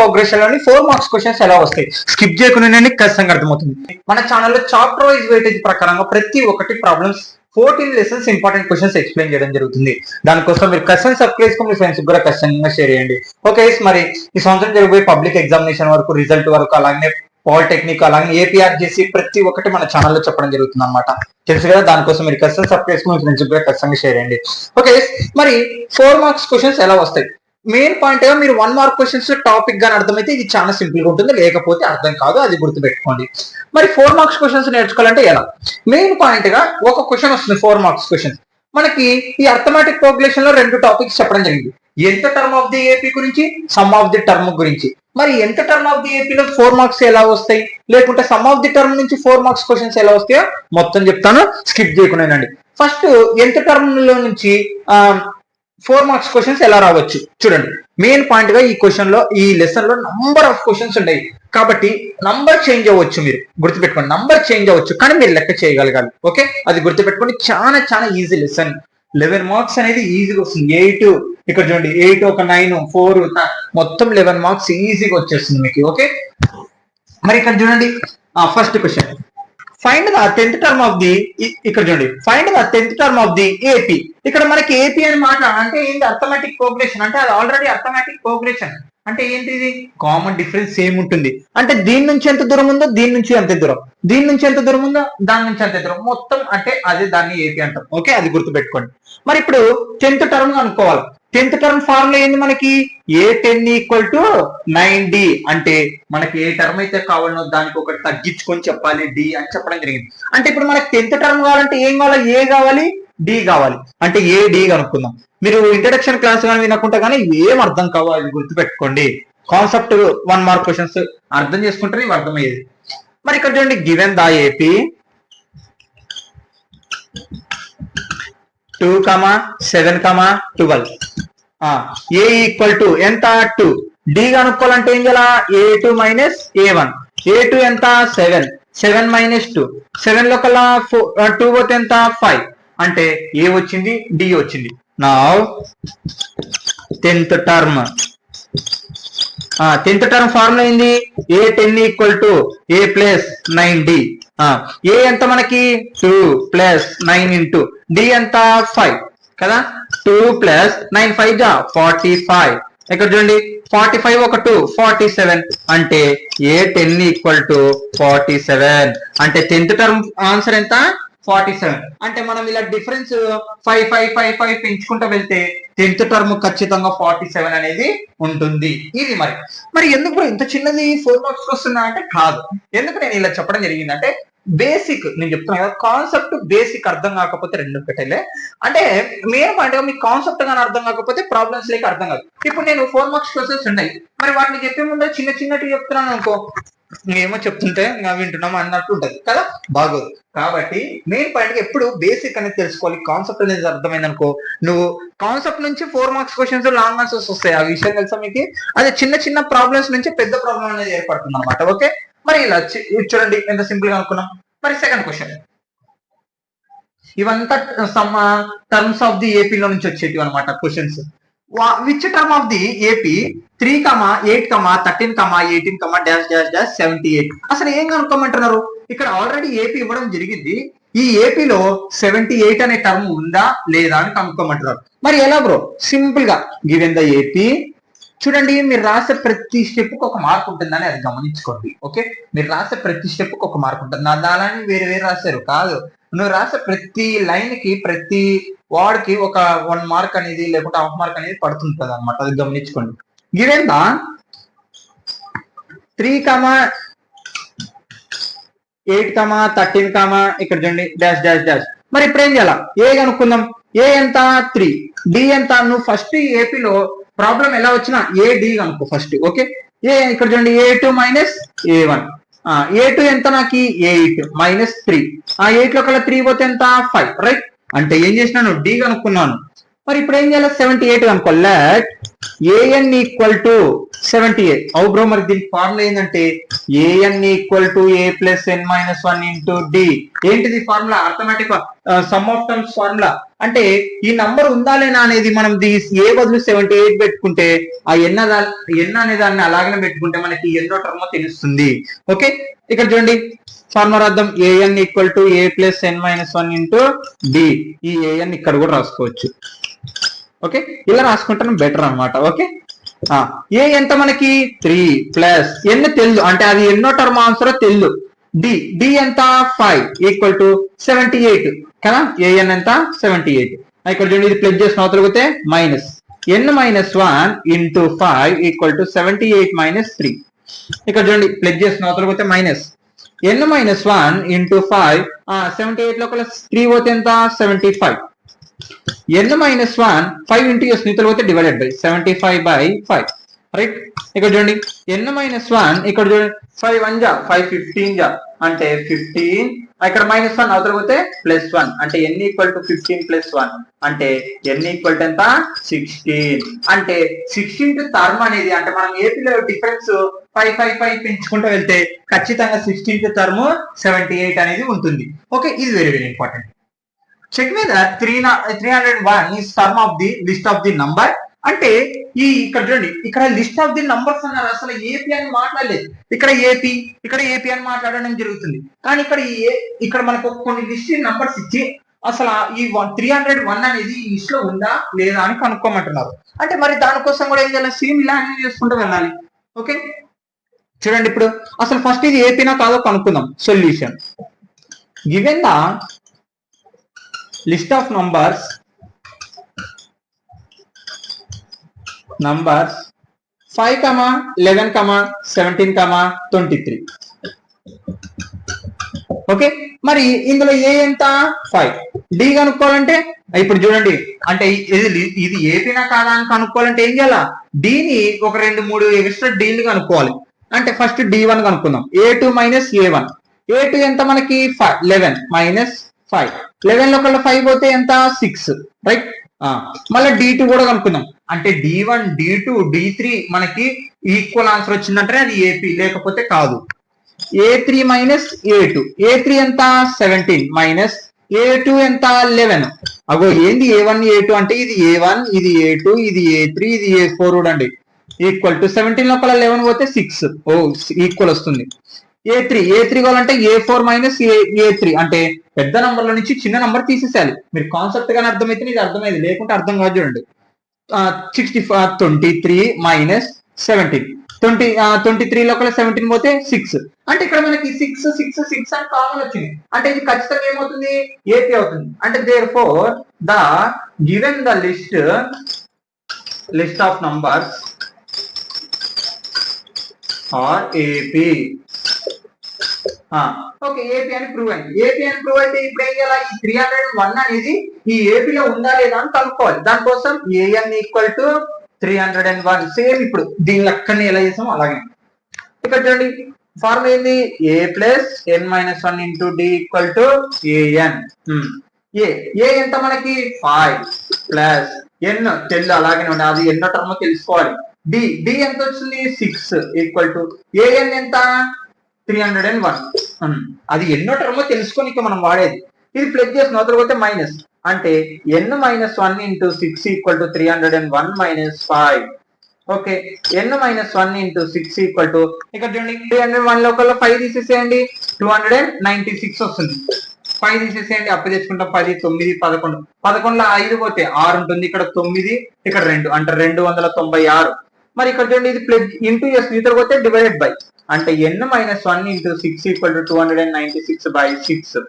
Progression లోని 4 marks questions ఎలా వస్తాయి స్కిప్ చేయకుండా ఖచ్చితంగా అర్థమవుతుంది. మన ఛానల్లో చాప్టర్ వైజ్ వెయిటేజ్ ప్రకారంగా ప్రతి ఒక్కటి problems 14 lessons important questions explain చేయడం జరుగుతుంది. దానికోసం మీరు ఖచ్చితంగా సబ్స్క్రైబ్ చేసుకుని మీ ఫ్రెండ్స్ కూడా ఖచ్చితంగా షేర్ చేయండి. ఓకే, మరి ఈ సంవత్సరం జరిగిపోయే పబ్లిక్ ఎగ్జామినేషన్ వరకు, రిజల్ట్ వరకు, అలాగే పాలిటెక్నిక్, అలాగే ఏపీఆర్జేసీ ప్రతి ఒక్కటి మన ఛానల్లో చెప్పడం జరుగుతుంది అన్నమాట. తెలుసు కదా, దానికోసం మీరు ఖచ్చితంగా సబ్స్క్రైబ్ చేసుకుని ఫ్రెండ్స్ కూడా ఖచ్చితంగా షేర్ చేయండి. ఓకే, మరి 4 మార్క్స్ క్వశ్చన్స్ ఎలా వస్తాయి? మెయిన్ పాయింట్ గా మీరు 1 మార్క్ క్వశ్చన్స్ టాపిక్ గాని అర్థమైతే ఇది చాలా సింపుల్ గా ఉంటుంది, లేకపోతే అర్థం కాదు, అది గుర్తుపెట్టుకోండి. మరి 4 మార్క్స్ క్వశ్చన్స్ నేర్చుకోవాలంటే ఎలా? మెయిన్ పాయింట్ గా ఒక క్వశ్చన్ వస్తుంది 4 మార్క్స్ క్వశ్చన్. మనకి ఈ అర్థమెటిక్ ప్రోగ్రెషన్ లో 2 టాపిక్స్ చెప్పడం జరిగింది. ఎంత టర్మ్ ఆఫ్ ది ఏపీ గురించి, సమ్ ఆఫ్ ది టర్మ్ గురించి. మరి ఎంత టర్మ్ ఆఫ్ ది ఏపీలో 4 మార్క్స్ ఎలా వస్తాయి, లేకుంటే సమ్ ఆఫ్ ది టర్మ్ నుంచి 4 మార్క్స్ క్వశ్చన్స్ ఎలా వస్తాయో మొత్తం చెప్తాను, స్కిప్ చేయకుండానండి. ఫస్ట్ ఎంత టర్మ్ లో నుంచి 4 మార్క్స్ క్వశ్చన్స్ ఎలా రావచ్చు చూడండి. మెయిన్ పాయింట్ గా ఈ క్వశ్చన్ లో, ఈ లెసన్ లో నంబర్ ఆఫ్ క్వశ్చన్స్ ఉన్నాయి కాబట్టి నంబర్ చేంజ్ అవ్వచ్చు. మీరు గుర్తుపెట్టుకోండి, నంబర్ చేంజ్ అవ్వచ్చు కానీ మీరు లెక్క చేయగలగాలి. ఓకే, అది గుర్తుపెట్టుకోండి. చాలా చాలా ఈజీ లెసన్. 11 మార్క్స్ అనేది ఈజీగా వస్తుంది. 8 ఇక్కడ చూడండి, 8 ఒక 9 4 మొత్తం 11 మార్క్స్ ఈజీగా వచ్చేస్తుంది మీకు. ఓకే, మరి ఇక్కడ చూడండి first question, find the 10th term of the, ఇక్కడ చూడండి, find the 10th term of the AP. ఇక్కడ మనకి ఏపీ అని మాట అంటే ఏంటి? Arithmetic progression. అంటే అది ఆల్రెడీ అర్థమెటిక్ ప్రోగ్రెషన్ అంటే ఏంటిది? కామన్ డిఫరెన్స్ సేమ్ ఉంటుంది. అంటే దీని నుంచి ఎంత దూరం ఉందో దీని నుంచి అంతే దూరం, దీని నుంచి ఎంత దూరం ఉందో దాని నుంచి అంతే దూరం, మొత్తం అంటే అదే దాన్ని ఏపీ అంటాం. ఓకే, అది గుర్తుపెట్టుకోండి. మరి ఇప్పుడు 10th టర్మ్ అనుకోవాలి. 10th టర్మ్ ఫార్ములా ఏంది మనకి? A10 = 9D. అంటే మనకి ఏ టర్మ్ అయితే కావాలనో దానికి ఒకటి తగ్గించుకొని చెప్పాలి, డి అని చెప్పడం జరిగింది. అంటే ఇప్పుడు మనకి 10th టర్మ్ కావాలంటే ఏం కావాలి? ఏ కావాలి, డి కావాలి. అంటే ఏ డి కనుక్కుందాం. మీరు ఇంట్రడక్షన్ క్లాస్ కానీ వినకుంటే కానీ ఏం అర్థం కావాలి, గుర్తుపెట్టుకోండి. కాన్సెప్ట్ 1 మార్క్ క్వశ్చన్స్ అర్థం చేసుకుంటే ఇవి అర్థమయ్యేది. మరి ఇక్కడ చూడండి, given the AP 2, 7, 12. A equal to ఎంత? 2. డి కనుక్కోవాలంటే ఏం చేయాలా? A2 - A1. A2 ఎంత? 7. 7 - 2. 7 లో కల్లా 2 పోతే ఎంత? 5. అంటే ఏ వచ్చింది, డి వచ్చింది. Now 10th term. 10th term formula ఏంది? A10 = A + 9D. ఏ ఎంత మనకి? 2 + 9 * డి ఎంత? 5 కదా. 2 + 9 5 45. ఇక్కడ చూడండి, 45 ఒక 2 47. అంటే A10 = 47. అంటే 10th టర్మ్ ఆన్సర్ ఎంత? 47. అంటే మనం ఇలా డిఫరెన్స్ 5 5 5 5 పెంచుకుంటూ వెళ్తే 10th టర్మ్ ఖచ్చితంగా 47 అనేది ఉంటుంది. ఇది మరి ఎందుకు ఇంత చిన్నది 4 మార్క్స్ వస్తుందా అంటే కాదు. ఎందుకు నేను ఇలా చెప్పడం జరిగిందంటే బేసిక్ నేను చెప్తున్నా కదా, కాన్సెప్ట్ బేసిక్ అర్థం కాకపోతే 2 పెట్టలే. అంటే మెయిన్ పాయింట్ మీకు కాన్సెప్ట్ గానీ అర్థం కాకపోతే ప్రాబ్లమ్స్ లేక అర్థం కాదు. ఇప్పుడు నేను 4 మార్క్స్ క్వశ్చన్స్ ఉన్నాయి, మరి వాటిని చెప్పే ముందు చిన్న చిన్నటి చెప్తున్నాను అనుకో, ఏమో చెప్తుంటే వింటున్నాం అన్నట్టు ఉంటది కదా, బాగోదు. కాబట్టి మెయిన్ పాయింట్ ఎప్పుడు బేసిక్ అనేది తెలుసుకోవాలి. కాన్సెప్ట్ అనేది అర్థమైంది అనుకో, నువ్వు కాన్సెప్ట్ నుంచి 4 మార్క్స్ క్వశ్చన్స్ లాంగ్ ఆన్సర్స్ వస్తాయి. ఆ విషయం తెలుసా మీకు? అదే చిన్న చిన్న ప్రాబ్లమ్స్ నుంచి పెద్ద ప్రాబ్లం అనేది ఏర్పడుతుంది అనమాట. ఓకే, మరి ఇలా చూడండి ఎంత సింపుల్ గా అనుకున్నాం. మరి సెకండ్ క్వశ్చన్, ఇవంతా టర్మ్స్ ఆఫ్ ది ఏపీ లో నుంచి వచ్చేటివి అనమాట questions. Which term of the AP 3, 8, 13, 18, -78. అసలు ఏం కనుక్కోమంటున్నారు? ఇక్కడ ఆల్రెడీ ఏపీ ఇవ్వడం జరిగింది. ఈ ఏపీలో 78 అనే టర్మ్ ఉందా లేదా అని కనుక్కోమంటున్నారు. మరి ఎలా బ్రో? సింపుల్ గా గివెన్ ద ఏపీ. చూడండి, మీరు రాసే ప్రతి స్టెప్ కు ఒక మార్క్ ఉంటుందని అది గమనించుకోండి. ఓకే, మీరు రాసే ప్రతి స్టెప్ కు ఒక మార్క్ ఉంటుంది. దాని వేరే వేరే రాశారు కాదు, నువ్వు రాసే ప్రతి లైన్ కి, ప్రతి వార్డ్ కి ఒక 1 మార్క్ అనేది లేకుంటే ½ మార్క్ అనేది పడుతుంటది అనమాట. అది గమనించుకోండి. గివెన్ ద 3, 8, 13, ఇక్కడ చూడండి డాష్. మరి ఇప్పుడు ఏం చేయాలా? ఏ కనుక్కుందాం. ఏ ఎంత? 3. డి ఎంత? నువ్వు ఫస్ట్ ఏపీలో ప్రాబ్లం ఎలా వచ్చినా ఏ డి కనుక్కో ఫస్ట్. ఓకే, ఏ ఇక్కడ చూడండి, A2 - A1. A2 ఎంత? నాకు 8 - 3. 8 లో కల్లా 3 పోతే ఎంత? 5. రైట్. అంటే ఏం చేసినాను? డి కనుక్కున్నాను. మరి ఇప్పుడు ఏం చేయాలి? 78 కనుక్కో. Let AN = 78. అవు బ్రో, మరి దీని ఫార్ములా ఏంటంటే AN = A + n - 1 × D. ఏంటిది formula? Arithmetic some of terms formula. అంటే ఈ నంబర్ ఉందా లేనా అనేది మనం ఏ బదులు 78 పెట్టుకుంటే ఆ ఎన్ అనే దాన్ని అలాగనే పెట్టుకుంటే మనకి ఎన్నో టర్మ్ తెలుస్తుంది. ఓకే, ఇక్కడ చూడండి ఫార్ములా రాద్దాం. A n equal to a plus n minus 1 into d. ఈ ఏఎన్ ఇక్కడ కూడా రాసుకోవచ్చు. ఓకే, ఇలా రాసుకుంటాను బెటర్ అనమాట. ఓకే, ఏ ఎంత మనకి 3 ప్లస్ ఎన్ తెల్లు, అంటే అది ఎన్నో టర్మ్ ఆన్సర్ తెల్లు. డి ఎంత 5 ఈక్వల్ టు 78 కదా. ఏఎన్ ఎంత 78. ఇక్కడ చూడండి ఇది ప్లస్ చేసిన అవతలిగితే minus n minus 1 into 5 equal to 78 minus 3. ఇక్కడ చూడండి ప్లస్ చేసిన అవతలిగితే మైనస్ ఎన్ మైనస్ 1 ఇంటూ 5 78 లో 3 పోతే ఎంత 75. n minus 1 5 into s నీతో పోతే డివైడెడ్ బై 75/5 రైట్. ఇక్కడ చూడండి n minus 1 ఇక్కడ చూడండి 5 1 జా 5 15 జా అంటే 15. ఇక్కడ మైనస్ 1 అవతల పోతే ప్లస్ 1 అంటే n ఈక్వల్ టు 15 ప్లస్ 1 అంటే n ఈక్వల్ టు ఎంత 16. అంటే 16th టర్మ్ అనేది అంటే మనం ఏపీలో డిఫరెన్స్ 5 5 5 పెంచుకుంటూ వెళ్తే ఖచ్చితంగా 16th టర్మ్ 78 అనేది ఉంటుంది. ఓకే, ఇది very very important. Check whether 301 is term of the list of the number. అంటే ఈ ఇక్కడ చూడండి ఇక్కడ లిస్ట్ ఆఫ్ ది నంబర్స్ అన్నారు. అసలు ఏపీ అని మాట్లాడలేదు. ఇక్కడ ఏపీ అని మాట్లాడడం జరుగుతుంది. కానీ ఇక్కడ మనకు కొన్ని లిస్ట్ నంబర్స్ ఇచ్చి అసలు ఈ 301 అనేది ఈ లిస్ట్ లో ఉందా లేదా అని కనుక్కోమంటున్నారు. అంటే మరి దానికోసం కూడా ఏం చేయాలి? సేమ్ ఇలా అన్ని చేసుకుంటూ వెళ్ళాలి. ఓకే, చూడండి ఇప్పుడు అసలు ఫస్ట్ ఇది ఏపీనా కాదో కనుక్కుందాం. Solution given the list of numbers 5, 11, 17, 23. Okay, మరి ఇందులో ఏ ఎంత 5. డి కనుక్కోవాలంటే ఇప్పుడు చూడండి అంటే ఇది ఏపీనా కాదా అని కనుక్కోవాలంటే ఏం చేయాలా? డిని ఒక 2-3 ఎక్స్ట్రా డీలు కనుక్కోవాలి. అంటే ఫస్ట్ D1 కనుక్కుందాం. A2 minus A1. A2 ఎంత మనకి 11 మైనస్ 5. 11 లో 5 పోతే ఎంత 6 రైట్. మళ్ళీ D2 కూడా కనుక్కుందాం. అంటే D1 D2 D3 మనకి ఈక్వల్ ఆన్సర్ వచ్చిందంటే అది ఏపీ, లేకపోతే కాదు. A3 minus A2. A3 ఎంత 17 మైనస్ A2 ఎంత 11. అగో ఏంది A1 A2 అంటే ఇది A1 ఇది A2 ఇది A3 ఇది A4 చూడండి. ఈక్వల్ టు 17 లో 11 పోతే 6. ఓ ఈక్వల్ వస్తుంది. A3 కావాలంటే A4 మైనస్ A3 అంటే పెద్ద నంబర్ల నుంచి చిన్న నంబర్ తీసేసేయాలి. మీరు కాన్సెప్ట్ గానీ అర్థమైతే ఇది అర్థమైంది, లేకుంటే అర్థం కాదు. చూడండి 23 మైనస్ 17. 23 లో 17 పోతే 6. అంటే ఇక్కడ మనకి 6 అని కామన్ వచ్చింది. అంటే ఇది ఖచ్చితంగా ఏమవుతుంది? ఏపీ అవుతుంది. అంటే therefore the given the list of numbers are AP. Okay, AP అని ప్రూవ్ అయింది. ఏపీ అని ప్రూవ్ అయితే ఇప్పుడు ఏం చేయాలి? ఈ 301 అనేది ఈ ఏపీలో ఉందా లేదా అని కనుక్కోవాలి. దానికోసం ఏఎన్ ఈక్వల్ టు 301. సేమ్ ఇప్పుడు దీని లెక్కని ఎలా చేసామో అలాగే ఇక్కడ చూడండి ఫార్ములా ఏంది? A plus n minus 1 into d equal to a n. A ఎంత మనకి 5 ప్లస్ ఎన్ తెల్లు అలాగే ఉండాలి, అది ఎన్నో టర్మ్ తెలుసుకోవాలి. డి ఎంత వచ్చింది 6 ఈక్వల్ టు ఏఎన్ ఎంత 301. అది ఎన్నో టర్మ్ తెలుసుకొని ఇక మనం వాడేది. ఇది ప్లస్ చేసిన పోతే మైనస్ అంటే n minus 1 into 6 equal to 301 minus 5. Okay, n minus 1 into 6 equal to ఇక్కడ చూడండి 301 లో 5 తీసేసేయండి 296 వస్తుంది. 5 తీసేసేయండి, అప్పు తెచ్చుకుంటాం. 10 9 11 11 లో 5 పోతే 6 ఉంటుంది. ఇక్కడ 9 ఇక్కడ 2 అంటే 296. మరి ఇక్కడ చూడండి ఇది ప్లస్ ఇంటూ ఎస్ ఇతర పోతే డివైడెడ్ బై అంటే n minus 1 into 6 equal to 296/6.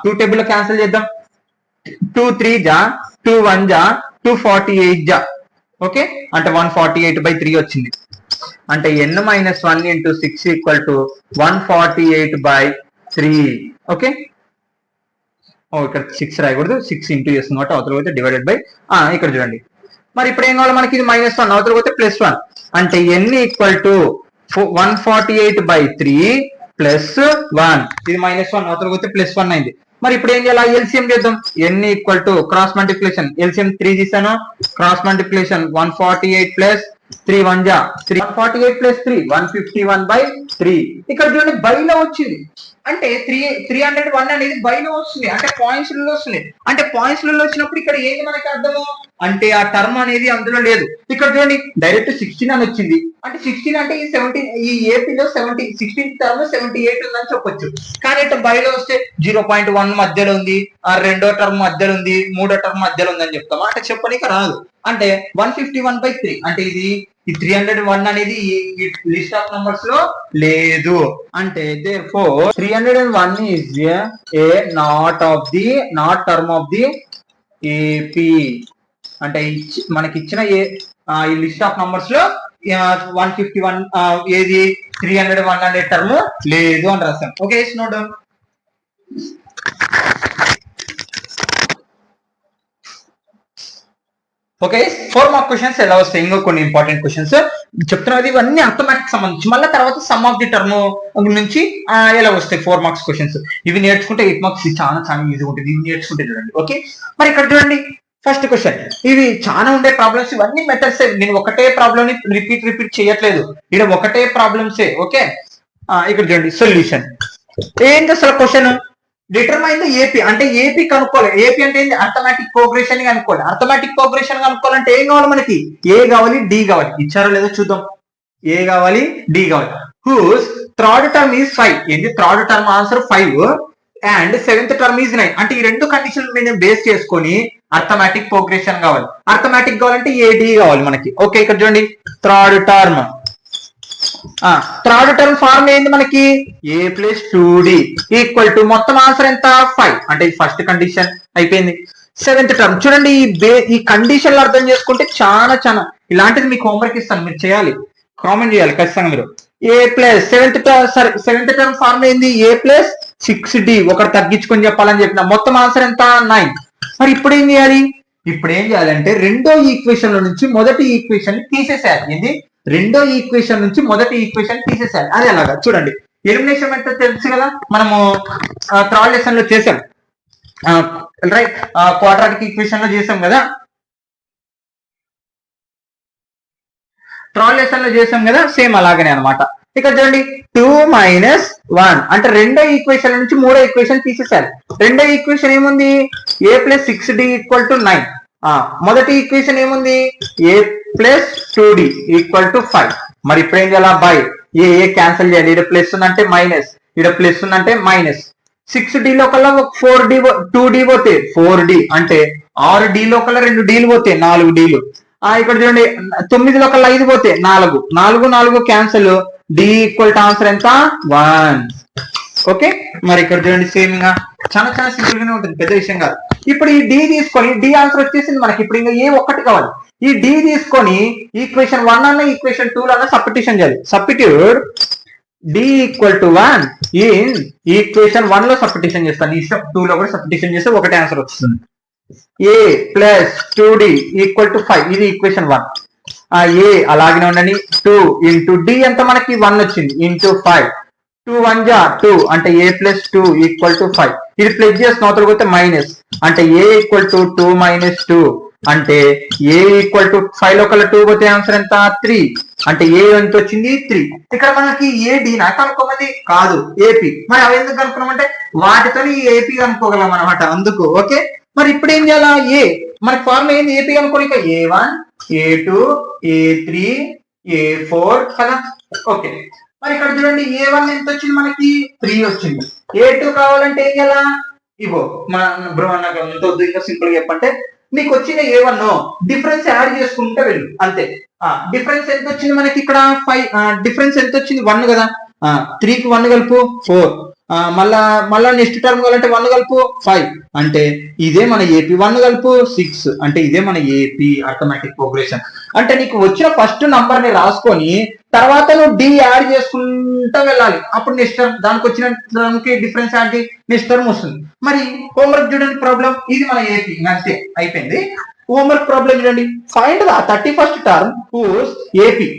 2 table cancel చేద్దాం. 2 3 జా 2 1 జా 248 జా. ఓకే, అంటే 148/3 వచ్చింది. అంటే n minus 1 into 6 equal to 148/3. Okay, ఇక్కడ 6 రాయకూడదు, 6 ఇంటూ చేస్తుంది కాబట్టి అవతల పోతే డివైడెడ్ బై. ఇక్కడ చూడండి మరి ఇప్పుడు ఏం కావాలి మనకి? ఇది -1 అవతల పోతే +1 అంటే n ఈక్వల్ టు 148/3 ప్లస్ 1. ఇది -1 అవతల పోతే +1 అయింది. మరి ఇప్పుడు ఏం చేయాలి? ఎల్సిఎం చేద్దాం. n equal to cross multiplication, LCM 3 తీసాను, క్రాస్ మల్టిప్లికేషన్ 148 ప్లస్ 3 1 148 ప్లస్ 3 151/3. ఇక్కడ చూడండి బైలో వచ్చింది. అంటే 301 అనేది బైలో వస్తుంది, అంటే పాయింట్స్ లో వస్తుంది. అంటే పాయింట్స్ లో వచ్చినప్పుడు ఇక్కడ ఏంటి మనకి అర్థము అంటే ఆ టర్మ్ అనేది అందులో లేదు. ఇక్కడ చూడండి డైరెక్ట్ 16 అని వచ్చింది, అంటే 16 అంటే ఈ 17 ఈ ఏపీలో 16th టర్మ్ 78 ఉందని చెప్పొచ్చు. కానీ ఇట్లా బైలో వస్తే 0.1 మధ్యలో ఉంది, ఆ రెండో టర్మ్ మధ్యలో ఉంది, మూడో టర్మ్ మధ్యలో ఉంది అని చెప్తాము. అంటే చెప్పనీకి రాదు. అంటే 151/3 అంటే ఇది ఈ 301 అనేది ఈ లిస్ట్ ఆఫ్ నంబర్స్ లో లేదు. అంటే therefore 301 is a not term of the AP. అంటే మనకి ఇచ్చిన ఈ లిస్ట్ ఆఫ్ నంబర్స్ లో 151 ఏది 301 అనే టర్మ్ లేదు అని రాస్తాం. Okay note down. Okay 4 mark questions ఎలా వస్తాయి, ఇంకో కొన్ని ఇంపార్టెంట్ క్వశ్చన్స్ చెప్తున్నది. ఇవన్నీ అర్థమెటిక్ సంబంధించి, మళ్ళీ తర్వాత సమ్ ఆఫ్ ది టర్మ్ నుంచి ఎలా వస్తాయి 4 మార్క్స్ క్వశ్చన్స్. ఇవి నేర్చుకుంటే 8 మార్క్స్ చాలా చాలా ఈజీగా ఉంటుంది. ఇవి నేర్చుకుంటే చూడండి. ఓకే మరి ఇక్కడ చూడండి ఫస్ట్ క్వశ్చన్. ఇవి చాలా ఉండే ప్రాబ్లమ్స్, ఇవన్నీ మెథడ్స్. నేను ఒకటే ప్రాబ్లమ్ ని రిపీట్ చేయట్లేదు, ఇక్కడ ఒకటే ప్రాబ్లమ్సే. ఓకే ఇక్కడ చూడండి సొల్యూషన్ ఏంటి అసలు క్వశ్చన్. డిటర్మైన్ ద ఏపీ అంటే ఏపీ కనుక్కోవాలి. ఏపీ అంటే ఏంటి, అర్థమెటిక్ ప్రోగ్రెషన్ కనుక్కోవాలి. అర్థమెటిక్ ప్రోగ్రెషన్ కనుక్కోవాలంటే ఏం కావాలి మనకి, ఏ కావాలి డి కావాలి. ఇచ్చారో లేదో చూద్దాం. ఏ కావాలి డి కావాలి. Whose third term is 5. ఏంటి third term answer 5 and seventh term is 9. అంటే ఈ రెండు కండిషన్ మీద బేస్ చేసుకొని అర్థమెటిక్ ప్రోగ్రెషన్ కావాలి. అర్థమెటిక్ కావాలంటే ఏ డి కావాలి మనకి. ఓకే ఇక్కడ చూడండి థర్డ్ టర్మ్ ఫార్మ్ ఏంది మనకి, a + 2d = మొత్తం ఆన్సర్ ఎంత 5. అంటే ఈ ఫస్ట్ కండిషన్ అయిపోయింది. సెవెంత్ టర్మ్ చూడండి, ఈ కండిషన్లు అర్థం చేసుకుంటే చాలా చాలా ఇలాంటిది మీకు హోంవర్క్ ఇస్తాను, మీరు చేయాలి, కామెంట్ చేయాలి ఖచ్చితంగా మీరు. సెవెంత్ టర్మ్ ఫార్మ్ ఏంది, a + 6d ఒకటి తగ్గించుకొని చెప్పాలని చెప్పిన. మొత్తం ఆన్సర్ ఎంత 9. మరి ఇప్పుడు ఏం చేయాలి, అంటే రెండో ఈక్వేషన్ నుంచి మొదటి ఈక్వేషన్ ని తీసేసేయాలి. ఏంది రెండో ఈక్వేషన్ నుంచి మొదటి ఈక్వేషన్ తీసేసాలి. అది ఎలాగా చూడండి. ఎలిమినేషన్ మెథడ్ తెలుసు కదా, మనము థర్డ్ లెసన్ లో చేసాం, రైట్. క్వాడ్రాటిక్ ఈక్వేషన్ లో చేసాం కదా, థర్డ్ లెసన్ లో చేసాం కదా, సేమ్ అలాగనే అనమాట. ఇక్కడ చూడండి 2 - 1 అంటే రెండో ఈక్వేషన్ నుంచి మూడో ఈక్వేషన్ తీసేసారు. రెండో ఈక్వేషన్ ఏముంది, a + 6d = 9. మొదటి ఈక్వేషన్ ఏముంది, a + 2d = 5. మరి ఇప్పుడు ఏం చేయాలి, బై ఏ క్యాన్సిల్ చేయాలి. ఇక్కడ ప్లస్ ఉందంటే మైనస్, ఇక్కడ ప్లస్ ఉందంటే మైనస్. 6d లో కల్లా 4d 2d పోతే 4d అంటే 6d లో కల్లా 2 డీలు పోతే 4 డీలు. ఇక్కడ చూడండి 9 లో కల్లా 5 పోతే 4 4 క్యాన్సిల్. d = ఆన్సర్ ఎంత 1. ఓకే మరి ఇక్కడ చూడండి సేమ్ గా చాలా చాలా సింపుల్ గానే ఉంటుంది, పెద్ద విషయం కాదు. ఇప్పుడు ఈ డి తీసుకొని, డి ఆన్సర్ వచ్చేసింది మనకి. ఇప్పుడు ఇంకా ఏ ఒక్కటి కావాలి. ఈ డి తీసుకొని ఈక్వేషన్ 1 అన్న ఈక్వేషన్ 2 అన్న సబ్స్టిట్యూషన్ చేయాలి. సబ్స్టిట్యూట్ d = 1 ఇన్ ఈక్వేషన్ 1 లో సబ్స్టిట్యూషన్ చేస్తాను, ఈ స్టెప్ 2 లో కూడా సబ్స్టిట్యూషన్ చేస్తే ఒకటే ఆన్సర్ వస్తుంది. a + 2d = 5 ఇది ఈక్వేషన్ 1. a అలాగే ఉండండి. 2 × d ఎంత మనకి 1 వచ్చింది ఇంటూ 5. 2 × 1 = 2 అంటే a + 2 = 5. ఇది ప్లస్ చేసిన అవతల పోతే మైనస్, అంటే a = 2 - 2 అంటే a = 5 లో కల్లా 2 పోతే ఆన్సర్ ఎంత 3. అంటే a ఎంత వచ్చింది 3. ఇక్కడ మనకి ad నాకు కనుక్కోమని కాదు ఏపీ. మరి అవి ఎందుకు కనుక్కున్నామంటే వాటితో ఈ ఏపీ కనుక్కోగలం అనమాట, అందుకు. ఓకే మరి ఇప్పుడు ఏం చేయాలా, ఏ మనకి ఫార్ములా ఏంది, ఏపీ అనుకోని a1 a2 a3 a4 కదా. ఓకే మరి ఇక్కడ చూడండి a1 ఎంత వచ్చింది మనకి 3 వచ్చింది. a2 కావాలంటే ఏం చేయాలా, ఇగో మన బ్రో నాకు ఎంత వద్దు, ఇంకా సింపుల్ గా చెప్పంటే నీకు వచ్చిన a1 డిఫరెన్స్ యాడ్ చేసుకుంటే వెళ్ళు అంతే. డిఫరెన్స్ ఎంత వచ్చింది మనకి ఇక్కడ 5. డిఫరెన్స్ ఎంత వచ్చింది 1 కదా. 3 కి 1 కలుపు 4. మళ్ళా నెక్స్ట్ టర్మ్ కావాలంటే 1 కలుపు 5. అంటే ఇదే మన ఏపీ. 1 కలుపు 6 అంటే ఇదే మన ఏపీ అర్థమెటిక్ ప్రోగ్రెషన్. అంటే నీకు వచ్చిన ఫస్ట్ నంబర్ ని రాసుకొని తర్వాత నువ్వు డి యాడ్ చేసుకుంటూ వెళ్ళాలి. అప్పుడు నెక్స్ట్ టర్మ్ దానికి వచ్చిన టర్మ్కి డిఫరెన్స్ యాడ్ నెక్స్ట్ టర్మ్ వస్తుంది. మరి హోంవర్క్ చూడండి ప్రాబ్లం, ఇది మన ఏపీ అంతే అయిపోయింది. హోంవర్క్ ప్రాబ్లం చూడండి. Find the 31st term whose AP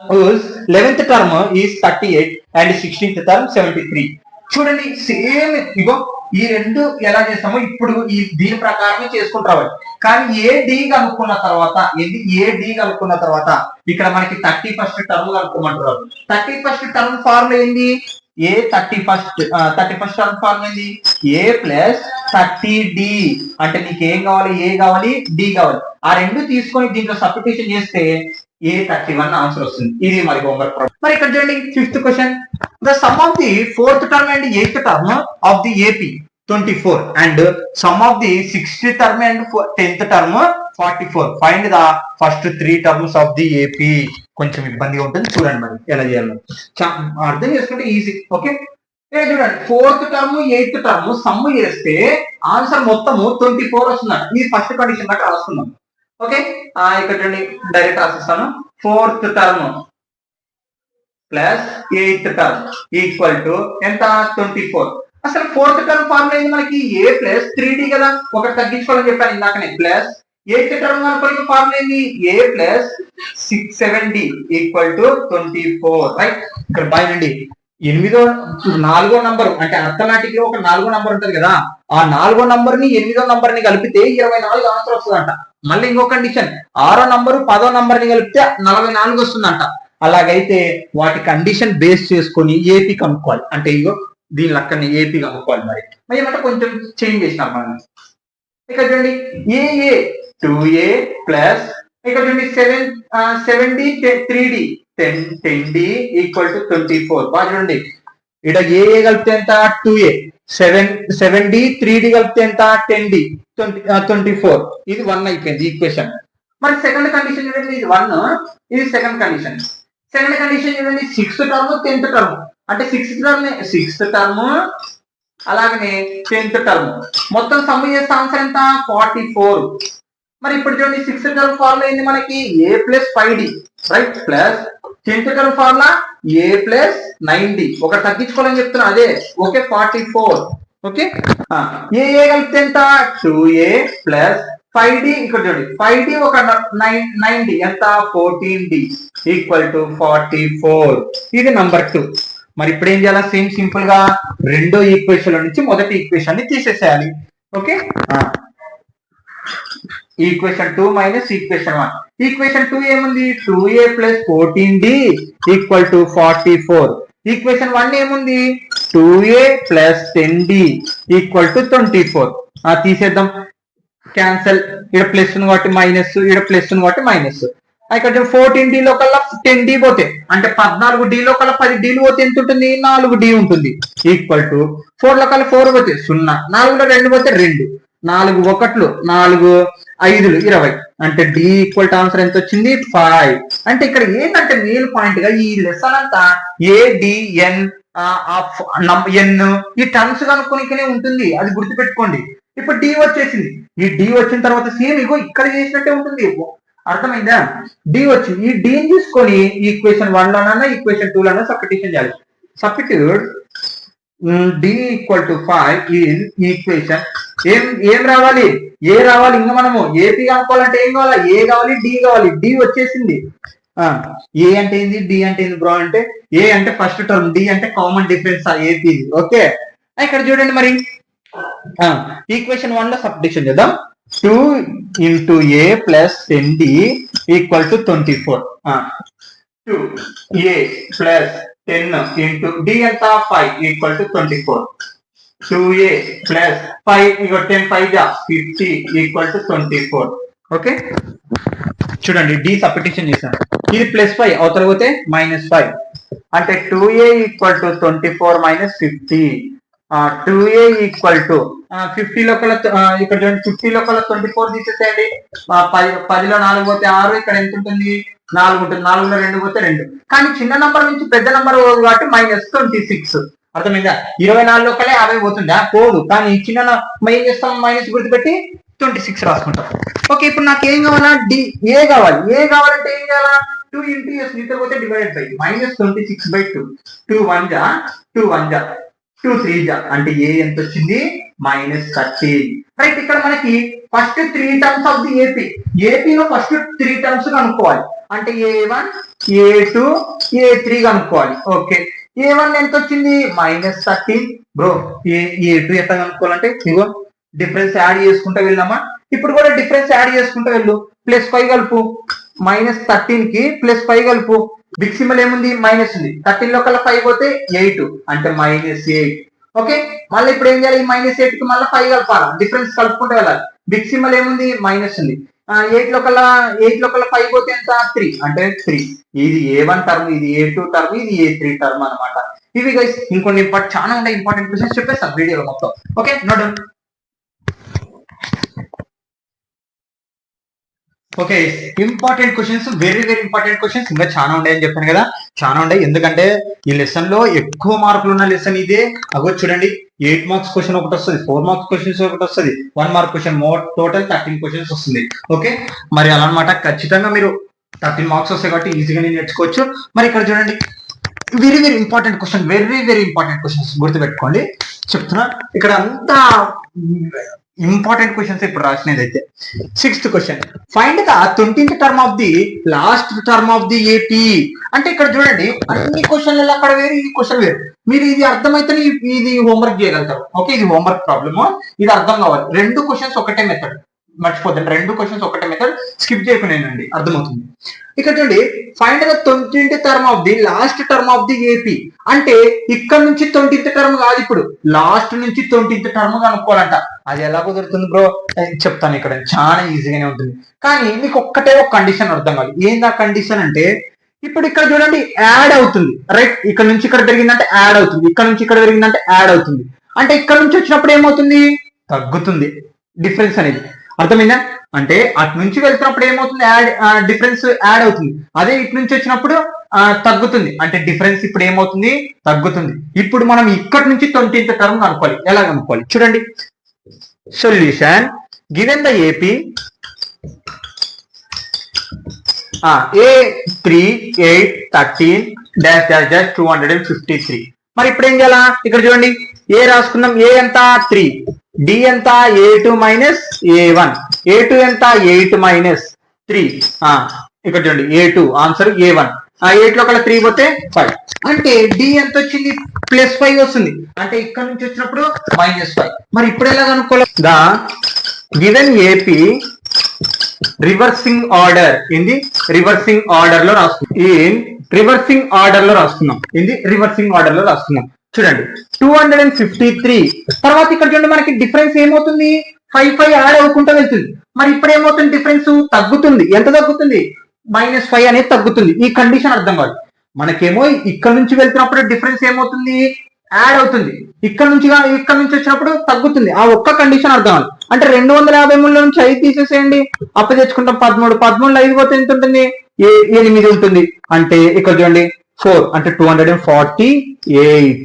whose 11th term is 38 and 16th term 73. చూడండి సేమ్ ఇగో ఈ రెండు ఎలా చేస్తామో ఇప్పుడు ఈ దీని ప్రకారమే చేసుకుంటూ రావాలి. కానీ ఏ డి కనుక్కున్న తర్వాత ఇక్కడ మనకి 31st term కనుక్కోమంటారు. 31st term formula ఏంది, ఏ 31st టర్మ్ ఫార్ములా ఏంది ఏ ప్లస్ 30d అంటే నీకు ఏం కావాలి ఏ కావాలి డి కావాలి ఆ రెండు తీసుకొని దీంట్లో సబ్స్టిట్యూషన్ చేస్తే A31 ఆన్సర్ వస్తుంది ఇది మరి హోంవర్క్ ప్రాబ్లం మరి ఇక్కడ చూడండి 5th question the sum of the 4th term and 8th term of the AP 24 and sum of the 6th term and 10th term 44 find the first 3 terms of the AP కొంచెం ఇబ్బందిగా ఉంటుంది చూడండి మరి ఎలా చేయాలో అర్థం చేసుకుంటే ఈజీ ఓకే చూడండి 4th term 8th term some చేస్తే ఆన్సర్ మొత్తము 24 వస్తుందంట ఇది ఫస్ట్ కండిషన్ దాకా రాస్తున్నాం ఓకే ఇక్కడ చూడండి డైరెక్ట్ రాసిస్తాను 4th term plus 8th term equal to ఎంత 24 అసలు 4th టర్మ్ ఫార్ములా ఏంది మనకి ఏ ప్లస్ 3d కదా ఒకటి తగ్గించుకోవాలని చెప్పాను ఇందాకనే ప్లస్ 8th టర్మ్ కనుక ఫార్ములా ఏంది a plus 7d equal to 24 right ఇక్కడ బాయనండి 4వ నంబర్ అంటే అర్థమెటిక్ లో ఒక 4వ నంబర్ ఉంటది కదా ఆ 4వ నంబర్ ని 8వ నంబర్ ని కలిపితే 24 ఆన్సర్ వస్తుందంట మళ్ళీ ఇంకో కండిషన్ 6వ నంబరు 10వ నంబర్ ని కలిపితే 44 వస్తుందంట అలాగైతే వాటి కండిషన్ బేస్ చేసుకొని ఏపీ కనుక్కోవాలి అంటే ఇగో దీని లెక్కని ఏపీ కనుక్కోవాలి మరి ఏమంటే కొంచెం చేంజ్ చేసినాం మనం ఇక్కడ చూడండి ఏ 2a ప్లస్ ఇక్కడ చూడండి 7d 3d 10d equal to 24 బాగా చూడండి ఇక్కడ ఏ కలిపితే ఎంత 2a 7d 3d కలిపితే ఎంత 10d 24 ఇది 1 అయిపోయింది ఈక్వేషన్ మరి సెకండ్ కండిషన్ చూడండి ఇది 1 ఇది సెకండ్ కండిషన్ చూడండి 6th టర్మ్ 10th టర్మ్ అంటే 6th టర్మ్ అలాగనే 10th టర్మ్ మొత్తం సమ్ చేస్తే ఆన్సర్ ఎంత 44 మరి ఇప్పుడు చూడండి 6th టర్మ్ ఫార్ములా ఏంది మనకి a plus 5d right plus 10th term formula a plus 9d ఒక తగ్గించుకోవాలని చెప్తున్నా అదే ఓకే 44 ఓకే ఏ కలిపితే ఎంత 2a ప్లస్ 5d ఇక్కడ చూడండి 5d ఒక 9d ఎంత 14d ఈక్వల్ టు 44 ఇది నంబర్ 2 మరి ఇప్పుడు ఏం చేయాలి సేమ్ సింపుల్ గా రెండో ఈక్వేషన్ నుంచి మొదటి ఈక్వేషన్ ని తీసేసేయాలి okay equation 2 minus equation 1 equation 2 ఏముంది 2a plus 14d equal to 44 equation 1 ఏముంది 2a plus 10d equal to 24 తీసేద్దాం క్యాన్సల్ ఇక్కడ ప్లస్ ఉంది కాబట్టి మైనస్ ఇక్కడ ప్లస్ ఉంది కాబట్టి మైనస్ ఇక్కడ 14d లో కల్లా 10d పోతే అంటే 14d లో కల్లా 10d పోతే ఎంత ఉంటుంది 4d ఉంటుంది ఈక్వల్ టు 4 లో కల్లా 4 పోతే 0 4 లో 2 పోతే 2 4 1 4 5 20 అంటే d ఈక్వల్ టు ఆన్సర్ ఎంత వచ్చింది 5 అంటే ఇక్కడ ఏంటంటే మెయిన్ పాయింట్ గా ఈ లెసన్ అంతా ADN n ఈ టర్మ్స్ కనుక్కోనికనే ఉంటుంది అది గుర్తుపెట్టుకోండి ఇప్పుడు d వచ్చేసింది ఈ d వచ్చిన తర్వాత సేమ్ ఇగో ఇక్కడ చేసినట్టే ఉంటుంది అర్థమైందా డి వచ్చింది ఈ డీని తీసుకొని ఈక్వేషన్ 1 లోనన్నా ఈక్వేషన్ 2 లోనన్నా సబ్స్టిట్యూషన్ చేయాలి substitute d equal to 5 is equation ఏం రావాలి ఏ రావాలి ఇంకా మనము ఏపీ కనుక్కోవాలంటే ఏం కావాలి ఏ కావాలి డి వచ్చేసింది ఏ అంటే ఏంది డి అంటే ఏంది బ్రో అంటే ఏ అంటే ఫస్ట్ టర్మ్ డి అంటే కామన్ డిఫరెన్స్ ఏపీ ఓకే ఇక్కడ చూడండి మరి ఈక్వేషన్ 1 లో సబ్స్టిట్యూషన్ చేద్దాం 2 into a plus 10d equal to 24 2a plus 10 into d anta 5 equal to 24 2a plus 5 10 5 50 equal to 24 okay చూడండి d సబ్స్టిట్యూషన్ చేశాను ఇది +5 అవతల పోతే -5 అంటే 2a equal to 24 minus 50 2a equal to 50 లోపల ఇక్కడ చూడండి 50 లోపల 24 తీసేసేయండి 10లో 4 పోతే 6 ఇక్కడ ఎంత ఉంటుంది 4 ఉంటుంది 4లో 2 పోతే 2 కానీ చిన్న నంబర్ నుంచి పెద్ద నంబర్ కాబట్టి -26 అర్థమైందా 24 లోపలే 50 పోతుందా పోదు కానీ చిన్న ఏం చేస్తాం మైనస్ గుర్తుపెట్టి 26 రాసుకుంటాం ఓకే ఇప్పుడు నాకు ఏం కావాలా ఏ కావాలంటే ఏం చేయాలా 2 into s మీతో పోతే డివైడెడ్ బై -26/2 2 1 జా 2 3 జా అంటే ఏ ఎంత వచ్చింది -13 రైట్ ఇక్కడ మనకి first 3 terms of the AP లో ఫస్ట్ 3 టర్మ్స్ కనుక్కోవాలి అంటే a1 a2 a3 కనుక్కోవాలి ఓకే a1 ఎంత వచ్చింది -13 బ్రో a2 ఎట్లా కనుక్కోవాలంటే ఇగో డిఫరెన్స్ యాడ్ చేసుకుంటూ వెళ్ళామా ఇప్పుడు కూడా డిఫరెన్స్ యాడ్ చేసుకుంటూ వెళ్ళు +5 కలుపు -13 కి +5 కలుపు. బిగ్ సింబల్ ఏముంది? మైనస్ ఉంది. 13 లో కల్లా 5 పోతే 8 అంటే -8. ఓకే, మళ్ళీ ఇప్పుడు ఏం చేయాలి? -8 కి మళ్ళీ 5 కలపాలి. డిఫరెన్స్ కలుపుకుంటే వెళ్ళాలి. బిగ్ సింబల్ ఏముంది? మైనస్ ఉంది. 8 లో కల్లా 5 పోతే ఎంత? 3 అంటే 3. ఇది A1 టర్మ్, ఇది A2 టర్మ్, ఇది A3 టర్మ్ అనమాట. ఇవి గైస్ ఇంకొన్ని చాలా ఉన్నాయి ఇంపార్టెంట్ క్వశ్చన్స్ చెప్పేస్తాను వీడియోలో మొత్తం. Okay, note down. Okay, important questions, very important questions ఇంకా చాలా ఉన్నాయని చెప్పాను కదా, చాలా ఉన్నాయి. ఎందుకంటే ఈ లెసన్ లో ఎక్కువ మార్కులు ఉన్న లెసన్ ఇదే. అగో చూడండి, 8 మార్క్స్ క్వశ్చన్ ఒకటి వస్తుంది, 4 మార్క్స్ క్వశ్చన్స్ ఒకటి వస్తుంది, 1 మార్క్ క్వశ్చన్, టోటల్ 13 క్వశ్చన్స్ వస్తుంది. ఓకే, మరి అలా అనమాట. ఖచ్చితంగా మీరు 13 మార్క్స్ వస్తాయి కాబట్టి ఈజీగా నేను నేర్చుకోవచ్చు. మరి ఇక్కడ చూడండి, very important question, very important questions గుర్తుపెట్టుకోండి. చెప్తున్నా, ఇక్కడ అంతా ఇంపార్టెంట్ క్వశ్చన్స్ ఇప్పుడు రాసినది అయితే. 6th question, find the 20th term of the last term of the AP. అంటే ఇక్కడ చూడండి, అన్ని క్వశ్చన్లు అక్కడ వేరు, ఈ క్వశ్చన్ వేరు. మీరు ఇది అర్థమైతే ఇది హోంవర్క్ చేయగలుగుతారు. ఓకే, ఇది హోంవర్క్ ప్రాబ్లమ్, ఇది అర్థం కావాలి. 2 క్వశ్చన్స్ ఒకటే మెథడ్, మర్చిపోద్దండి. 2 క్వశ్చన్స్ ఒకటే మెథడ్, స్కిప్ చేయకునేనండి, అర్థమవుతుంది. ఇక్కడ చూడండి, find the 20th term of the last term of the AP. అంటే ఇక్కడ నుంచి 20th టర్మ్ కాదు, ఇప్పుడు లాస్ట్ నుంచి 20th టర్మ్ కనుక్కోవాలంట. అది ఎలా కుదురుతుంది బ్రో? చెప్తాను. ఇక్కడ చాలా ఈజీగానే ఉంటుంది, కానీ మీకు ఒక్కటే ఒక కండిషన్ అర్థం కావాలి. ఏందా కండిషన్ అంటే, ఇప్పుడు ఇక్కడ చూడండి యాడ్ అవుతుంది, రైట్? ఇక్కడ నుంచి ఇక్కడ పెరిగిందంటే యాడ్ అవుతుంది, ఇక్కడ నుంచి ఇక్కడ పెరిగిందంటే యాడ్ అవుతుంది. అంటే ఇక్కడ నుంచి వచ్చినప్పుడు ఏమవుతుంది? తగ్గుతుంది డిఫరెన్స్ అనేది. అర్థమైందా? అంటే అటు నుంచి వెళ్తున్నప్పుడు ఏమవుతుంది? డిఫరెన్స్ యాడ్ అవుతుంది. అదే ఇటు నుంచి వచ్చినప్పుడు తగ్గుతుంది. అంటే డిఫరెన్స్ ఇప్పుడు ఏమవుతుంది? తగ్గుతుంది. ఇప్పుడు మనం ఇక్కడ నుంచి 20th టర్మ్ కనుక్కోవాలి. ఎలా కనుక్కోవాలి చూడండి. Solution, given the AP A3 8 13 -253. మరి ఇప్పుడు ఏం చేయాలా? ఇక్కడ చూడండి, ఏ రాసుకుందాం. ఏ ఎంత? 3. డి ఎంత? A2 - A1. A2 ఎంత? 8 - 3. ఇక్కడ చూడండి, A2 ఆన్సర్ A1. 8 లో కల్లా 3 పోతే 5. అంటే డి ఎంత వచ్చింది? +5 వస్తుంది. అంటే ఇక్కడ నుంచి వచ్చినప్పుడు -5. మరి ఇప్పుడు ఎలా కనుక్కోవాలి? The given AP reversing order. ఏంది? రివర్సింగ్ ఆర్డర్ లో రాసుకుందాం. రివర్సింగ్ ఆర్డర్ లో రాసుకుందాం. ఏంది? రివర్సింగ్ ఆర్డర్ లో రాసుకుందాం. చూడండి, 253 తర్వాత ఇక్కడ చూడండి, మనకి డిఫరెన్స్ ఏమవుతుంది? 5 యాడ్ అవ్వకుండా వెళ్తుంది. మరి ఇప్పుడు ఏమవుతుంది? డిఫరెన్స్ తగ్గుతుంది. ఎంత తగ్గుతుంది? -5 అనేది తగ్గుతుంది. ఈ కండిషన్ అర్థం కాదు మనకేమో. ఇక్కడ నుంచి వెళ్తున్నప్పుడు డిఫరెన్స్ ఏమవుతుంది? యాడ్ అవుతుంది. ఇక్కడ నుంచి వచ్చినప్పుడు తగ్గుతుంది. ఆ ఒక్క కండిషన్ అర్థం కాదు. అంటే 253 నుంచి 5 తీసేసేయండి, అప్పు తెచ్చుకుంటాం 13. 13లో 5 పోతే ఎంత ఉంటుంది? 8 ఉంటుంది. అంటే ఇక్కడ చూడండి 4 అంటే 248.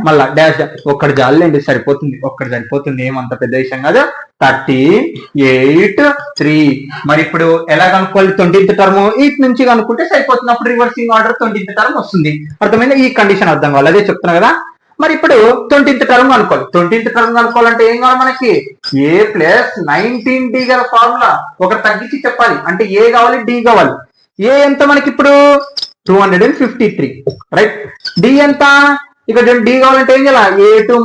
మళ్ళా డాష్ ఒక్కటి జాలండి, సరిపోతుంది. ఒక్కటి సరిపోతుంది, ఏమంత పెద్ద విషయం కాదు. 1383. మరి ఇప్పుడు ఎలా కనుక్కోవాలి? 20th టర్మ్ ఇటు నుంచి కనుక్కుంటే సరిపోతుంది. అప్పుడు రివర్సింగ్ ఆర్డర్ 20th టర్మ్ వస్తుంది. అర్థమైందా? ఈ కండిషన్ అర్థం కావాలి, అదే చెప్తున్నా కదా. మరి ఇప్పుడు 20th టర్మ్ కనుక్కోవాలి. 20th టర్మ్ కనుక్కోవాలంటే ఏం కావాలి మనకి? A + 19D గల ఫార్ములా ఒకటి తగ్గించి చెప్పాలి. అంటే ఏ కావాలి? డి కావాలి. ఏ ఎంత మనకి ఇప్పుడు? 253, రైట్? డి ఎంత? ఇక్కడ డి కావాలంటే ఏం చేయాలి? A2 -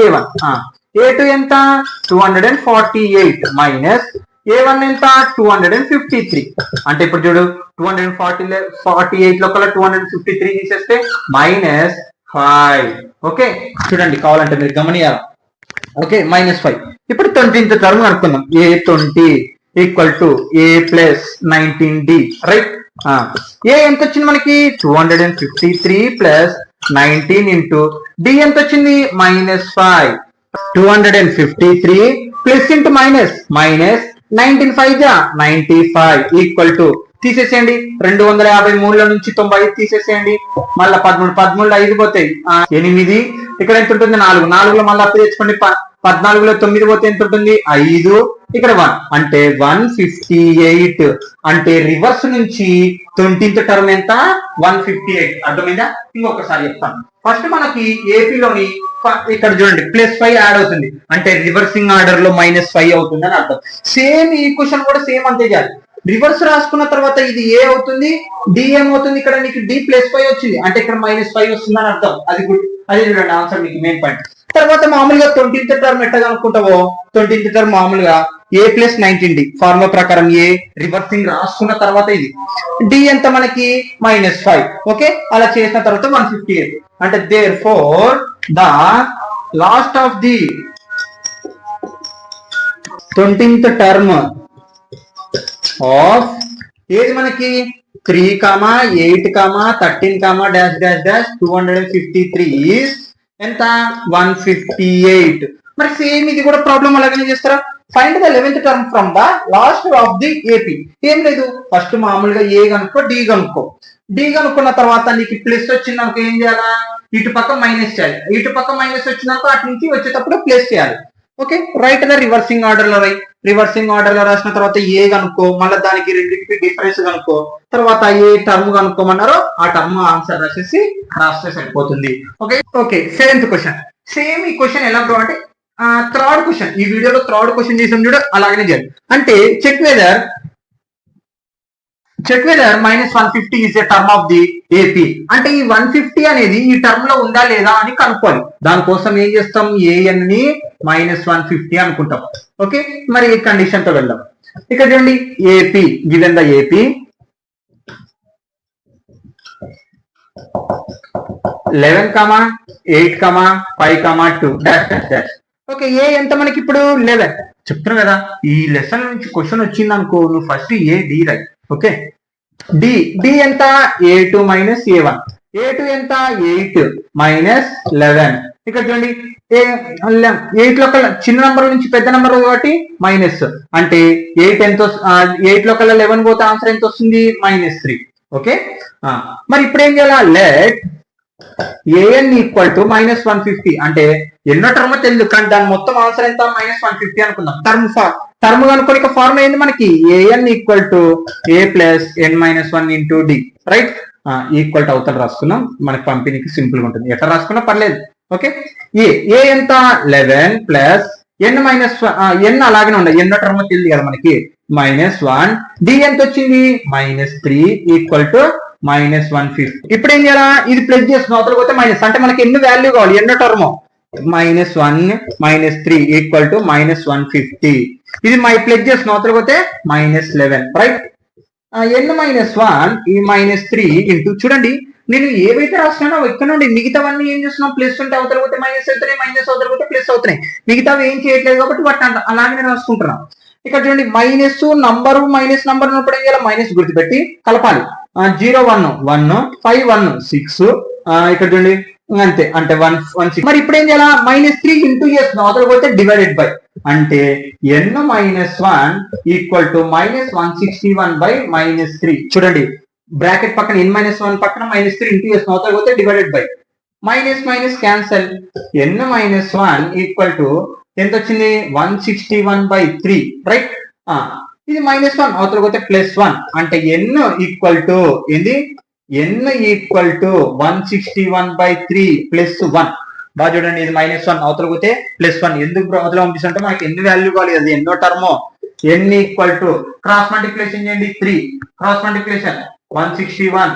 A1. A2 ఎంత? 248 A1 ఎంత? 253. అంటే ఇప్పుడు చూడు, 248 లోపల 253 తీసేస్తే -5. ఓకే, చూడండి, కావాలంటే మీరు గమనియాలి. ఓకే, -5. ఇప్పుడు 20th టర్మ్ అనుకుందాం. A20 = A + 19D, right? A ఎంత వచ్చింది మనకి? 253 + 19 ఇంటూ డి ఎంత వచ్చింది? -5. 253 ప్లస్ ఇంటూ మైనస్ 19 5 95 తీసేసేయండి. 253 నుంచి 95 తీసేసేయండి. మళ్ళీ 13 5 పోతాయి 8. ఇక్కడ ఎంత ఉంటుంది? 4లో మళ్ళీ అప్పు తెచ్చుకోండి. 14లో 9 పోతే ఎంత ఉంటుంది? 5. ఇక్కడ 1 అంటే 158. అంటే రివర్స్ నుంచి 20th టర్మ్ ఎంత? 158. అర్థమైందా? ఇంకొకసారి చెప్తాను. ఫస్ట్ మనకి ఏపీలోని ఇక్కడ చూడండి +5 యాడ్ అవుతుంది. అంటే రివర్సింగ్ ఆర్డర్ లో -5 అవుతుంది అని అర్థం. సేమ్ ఈ క్వశ్చన్ కూడా సేమ్ అంతే చేయాలి. రివర్స్ రాసుకున్న తర్వాత ఇది ఏ అవుతుంది, డి ఏమవుతుంది? ఇక్కడ నీకు డి +5 వచ్చింది అంటే ఇక్కడ -5 వస్తుంది అని అర్థం. అది చూడండి ఆన్సర్, మీకు మెయిన్ పాయింట్. తర్వాత మామూలుగా 20th టర్మ్ ఎట్లా కనుక్కుంటావో 20th టర్మ్ మామూలుగా a ప్లస్ 19d ఫార్ములా ప్రకారం ఏ రివర్సింగ్ రాసుకున్న తర్వాత ఇది డి ఎంత మనకి -5. ఓకే, అలా చేసిన తర్వాత 158 అంటే therefore the last of the 20th term of ఏది మనకి 3, 8, 13, డాష్ డాష్ డాష్ 253 ఈస్ ఎంత 158. మరి సేమ్ ఇది కూడా ప్రాబ్లం అలాగనే చేస్తారా? Find the 11th term from the last of the AP. ఏం లేదు, ఫస్ట్ మామూలుగా ఏ కనుక్కో, డి కనుక్కో. డి కనుక్కున్న తర్వాత నీకు ప్లస్ వచ్చిందనుకో ఏం చేయాలా, ఇటు పక్క మైనస్ చేయాలి. ఇటు పక్క మైనస్ వచ్చిందనుకో అటు నుంచి వచ్చేటప్పుడు ప్లస్ చేయాలి. Okay, right the reversing order లో రాయి. రివర్సింగ్ ఆర్డర్ లో రాసిన తర్వాత ఏ కనుక్కో, మళ్ళీ దానికి రెండింటికి డిఫరెన్స్ కనుక్కో, తర్వాత ఏ టర్మ్ కనుక్కోమన్నారో ఆ టర్మ్ ఆన్సర్ రాసేసి రాస్తే సరిపోతుంది. Okay okay, 7th question. Same ఈ క్వశ్చన్ ఎలా బ్రో అంటే థర్డ్ క్వశ్చన్, ఈ వీడియోలో థర్డ్ క్వశ్చన్ చేసాం చూడు, అలాగనే చేయాలి. అంటే check whether -150 is a term of the AP. అంటే ఈ 150 అనేది ఈ టర్మ్ లో ఉందా లేదా అని కనుక్కోవాలి. దానికోసం ఏం చేస్తాం, ఏఎన్ ని -150 అనుకుంటాం. ఓకే, మరి ఈ కండిషన్ తో వెళ్దాం. ఇక్కడ చూడండి, AP given the AP 11, 8, 5, 2 dash dash dash. Okay, a ఎంత మనకి ఇప్పుడు 11 చెప్తున్నా కదా. ఈ లెసన్ నుంచి క్వశ్చన్ వచ్చింది అనుకో, నువ్వు ఫస్ట్ ఏ డి రాయి. ఓకే, డి ఎంత a2 మైనస్ a1. a2 ఎంత 8 మైనస్ 11. ఇక్కడ చూడండి 8 లో కల్లా చిన్న నంబర్ నుంచి పెద్ద నంబర్ కాబట్టి మైనస్, అంటే 8 ఎంత 8 లో కల్లా 11 పోతే ఆన్సర్ ఎంత వస్తుంది, -3. ఓకే, మరి ఇప్పుడు ఏం చేయాలా, లెట్ an ఈక్వల్ టు -150. అంటే ఎన్నో టర్మ్ తెలియదు కానీ దాని మొత్తం ఆన్సర్ ఎంత -150 అనుకుందాం. టర్మ్ కనుక్కొని ఫార్ములా ఏంది మనకి, an equal to a plus n-1 into d. Right, equal to అవుతాడు రాసుకున్నాం, మనకి పంపిణీకి సింపుల్ గా ఉంటుంది, ఎట్లా రాసుకున్నా పర్లేదు. ఓకే, ఏ ఎంత 11 ప్లస్ n అలాగనే ఉండదు, ఎన్నో టర్మ్ తెలియదు కదా మనకి, -1. డి ఎంత వచ్చింది -3 ఈక్వల్ టు -150. ఇప్పుడు ఏం చేయాలా, ఇది ప్లస్ చేసిన అవతల పోతే మైనస్, అంటే మనకి ఎన్ని వాల్యూ కావాలి, ఎన్నో టర్మ్ -1 -3 ఈక్వల్ టు -150. ఇది ప్లస్ చేసిన అవతల పోతే -11. రైట్, n -1 ఈ -3 ఇంటూ చూడండి, నేను ఏవైతే రాసినానో ఇక్కడ నుండి మిగతావన్నీ ఏం చేస్తున్నాం, ప్లస్ ఉంటే అవతల పోతే మైనస్ అవుతున్నాయి, మైనస్ అవతల పోతే ప్లస్ అవుతున్నాయి. మిగతావి ఏం చేయట్లేదు కాబట్టి వాటిని అలాగే రాసుకుంటున్నాం. ఇక్కడ చూడండి, మైనస్ నంబర్ ఉన్నప్పుడు ఏం చేయాలి, మైనస్ గుర్తుపెట్టి కలపాలి. 0 1 1 5 1 6. ఇక్కడ చూడండి అంతే, అంటే 1 6. మరి ఇప్పుడు ఏం చేయాలా, -3 ఇంటూ ఎస్ అవతల పోతే డివైడెడ్ బై, అంటే n -1 ఈక్వల్ టు -161 బై -3. చూడండి బ్రాకెట్ పక్కన n -1 పక్కన -3 ఇంటూ ఎస్ అవతల పోతే divided by, minus minus cancel, n -1 equal to ఎంత వచ్చింది 161/3. రైట్, ఇది -1 అవతల పోతే +1, అంటే n ఈక్వల్ టు ఏంది, n ఈక్వల్ టు 161/3 +1. బాగా చూడండి, ఇది -1 అవతల పోతే +1. ఎందుకు అవతల పంపిస్తుంటే మనకి ఎన్ని వాల్యూ కావాలి, అది ఎన్నో term. n equal to cross multiplication చేయండి, 3 క్రాస్ మల్టిప్లికేషన్ 161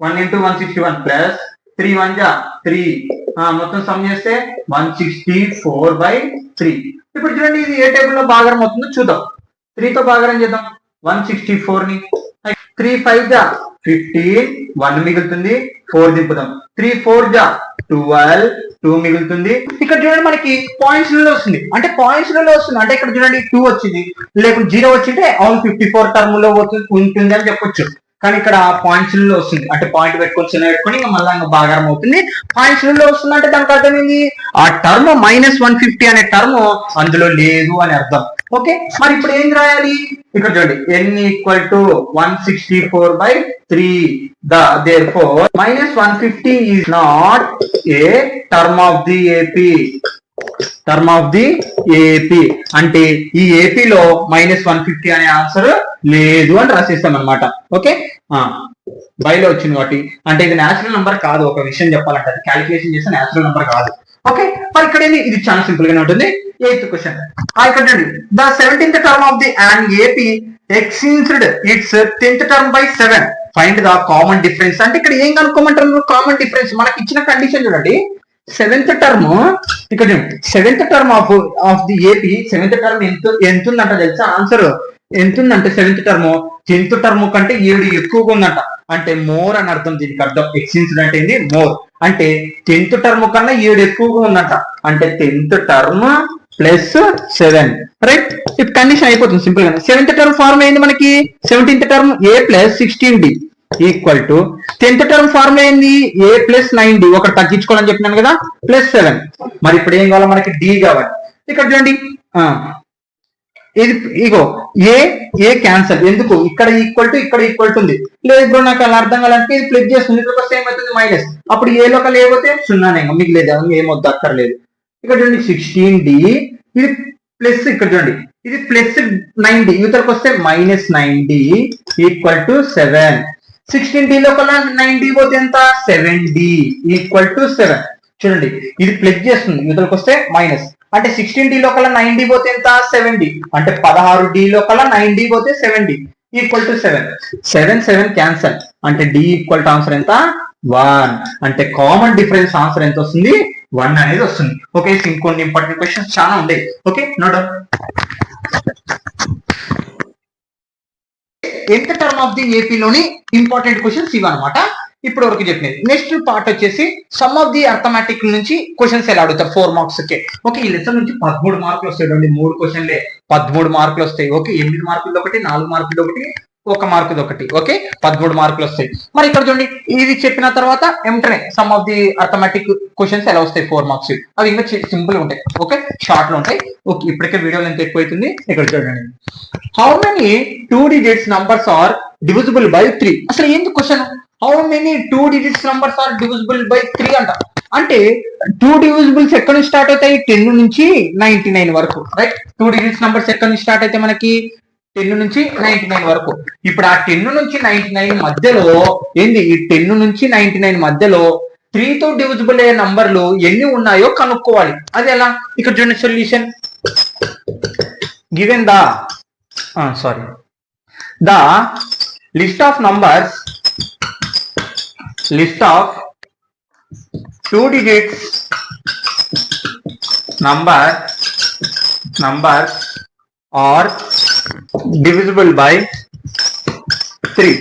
1 ఇంటూ 161 ప్లస్ 3 1 జా 3, మొత్తం సమ్ చేస్తే 164/3. ఇప్పుడు చూడండి, ఇది ఏ టేబుల్ లో భాగం అవుతుందో చూద్దాం. 3 తో భాగం చేద్దాం, 164 ని 3 5 జా 15, 1 మిగులుతుంది, 4 దింపుదాం. 3 4 జా 12, 2 మిగులుతుంది. ఇక్కడ చూడండి మనకి పాయింట్స్ లో వస్తుంది, అంటే పాయింట్స్ లో వస్తుంది, అంటే ఇక్కడ చూడండి 2 వచ్చింది, లేకుంటే 0 వచ్చింటే అవును 54 టర్మ్ లో ఉంటుంది అని చెప్పొచ్చు. కానీ ఇక్కడ పాయింట్స్ లో వస్తుంది, అంటే పాయింట్ పెట్టుకొని చిన్న పెట్టుకొని ఇంకా మళ్ళీ ఇంకా భాగారం అవుతుంది. పాయింట్స్ లో వస్తుంది అంటే దానికి అర్థం ఏంది, ఆ టర్మ్ -150 అనే టర్మ్ అందులో లేదు అని అర్థం. ఓకే, మరి ఇప్పుడు ఏం రాయాలి, ఇక్కడ చూడండి n equal to 164/3. therefore -150 is not a term of the AP. Term of the AP అంటే ఈ ఏపీలో -150 అనే ఆన్సర్ లేదు అని రాసిస్తాం అనమాట. ఓకే, బైలో వచ్చింది కాబట్టి, అంటే ఇది నేచురల్ నంబర్ కాదు. ఒక విషయం చెప్పాలంటే అది క్యాలిక్యులేషన్ చేస్తే నేచురల్ నంబర్ కాదు. ఓకే, మరి ఇక్కడ ఇది చాలా సింపుల్ గానే ఉంటుంది. 8th క్వశ్చన్, ఇక్కడ the 17th term of the and AP exceeded its 10th term by 7. Find the common difference. అంటే ఇక్కడ ఏం కనుక్కోమంటారు, కామన్ డిఫరెన్స్. మనకి ఇచ్చిన కండిషన్ చూడండి, సెవెంత్ టర్మ్ ఇక్కడ seventh term of the AP seventh term ఎంత ఉందంట తెలుసా? ఆన్సర్ ఎంత ఉందంటే సెవెంత్ టర్మ్ 10th టర్మ్ కంటే 7 ఎక్కువగా ఉందంట. అంటే మోర్ అని అర్థం. దీనికి అర్థం ఎక్సిన్సిడ్ అంటే ఏంది? మోర్. అంటే 10th టర్మ్ కన్నా 7 ఎక్కువగా ఉందంట. అంటే 10th టర్మ్ ప్లస్ 7 రైట్. ఇప్పుడు కండిషన్ అయిపోతుంది సింపుల్ గా. 7th టర్మ్ ఫార్మ్ ఏంది మనకి? 17th term a plus 16d equal to 10th term formula ఏంది? a ప్లస్ 9d ఒకటి తగ్గించుకోవాలని చెప్పినాను కదా, ప్లస్ 7. మరి ఇప్పుడు ఏం కావాలి మనకి? d కావాలి. ఇక్కడ చూడండి ఇది ఇగో ఏ క్యాన్సల్. ఎందుకు? ఇక్కడ ఈక్వల్ టు ఇక్కడ ఈక్వల్ టు ఉంది. లేదు బ్రో నాకు అలా అర్థం కావాలంటే ఇది ప్లస్ చేస్తుంది, ఇక్కడ వస్తే ఏమవుతుంది? మైనస్. అప్పుడు ఏ లోక లేకపోతే సున్నానే, మిగిలేదు, ఏమొద్దు అక్కర్లేదు. ఇక్కడ చూడండి 16d ఇది ప్లస్, ఇక్కడ చూడండి ఇది ప్లస్ 9d, యువతలకు వస్తే minus 9d equal to 7. 16d లోపల 9d పోతే ఎంత? 7d equal to 7. చూడండి ఇది ప్లస్ చేస్తుంది, యువతలకు వస్తే మైనస్. అంటే 16d లోపల 9d పోతే ఎంత? 7d. అంటే 16d లోపల 9d పోతే 7d ఈక్వల్ టు 7. 7 7 క్యాన్సల్. అంటే d ఈక్వల్ టు ఆన్సర్ ఎంత? 1. అంటే కామన్ డిఫరెన్స్ ఆన్సర్ ఎంత వస్తుంది? 1 అనేది వస్తుంది. ఓకే, ఇంకొన్ని ఇంపార్టెంట్ క్వశ్చన్స్ చాలా ఉన్నాయి. Okay, no doubt. ఎంత టర్మ్ ఆఫ్ ది ఏపీ లోని ఇంపార్టెంట్ క్వశ్చన్స్ ఇవి అనమాట. ఇప్పుడు వరకు చెప్పినది. నెక్స్ట్ పార్ట్ వచ్చేసి సమ్ ఆఫ్ ది అర్థమెటిక్ నుంచి క్వశ్చన్స్ ఎలా అడుగుతారు 4 మార్క్స్ కి. ఓకే, ఈ లెసన్ నుంచి 13 మార్కులు వస్తాయి. 3 క్వశ్చన్లే 13 మార్కులు వస్తాయి. ఓకే, 8 మార్కులు ఒకటి, 4 మార్కులు ఒకటి, 1 మార్కుది ఒకటి. ఓకే, 13 మార్కులు వస్తాయి. మరి ఇక్కడ చూడండి ఇది చెప్పిన తర్వాత వెంటనే some of the arithmetic questions ఎలా వస్తాయి 4 మార్క్స్. అవి ఇంకా సింపుల్ ఉంటాయి. ఓకే, షార్ట్ లో ఉంటాయి. ఓకే, ఇప్పటికే వీడియో లెంత్ ఎక్కువ అవుతుంది. ఇక్కడ చూడండి, how many 2 digits numbers are divisible by 3. అసలు ఏంటి question? How many 2 digits numbers are divisible by 3 అంట. అంటే 2 డివిజిబుల్స్ ఎక్కడ నుంచి స్టార్ట్ అవుతాయి? 10 నుంచి 99 వరకు. రైట్, 2 డిజిట్స్ నంబర్స్ ఎక్కడ నుంచి స్టార్ట్ అయితే మనకి 10 నుంచి 99 వరకు. ఇప్పుడు ఆ 10 నుంచి 99 మధ్యలో ఏంది? ఈ 10 నుంచి 99 మధ్యలో 3 తో డివిజిబుల్ అయ్యే నంబర్లు ఎన్ని ఉన్నాయో కనుక్కోవాలి. అది ఎలా? ఇక్కడ చూడండి solution. Given the list of 2 digits numbers are divisible by 3.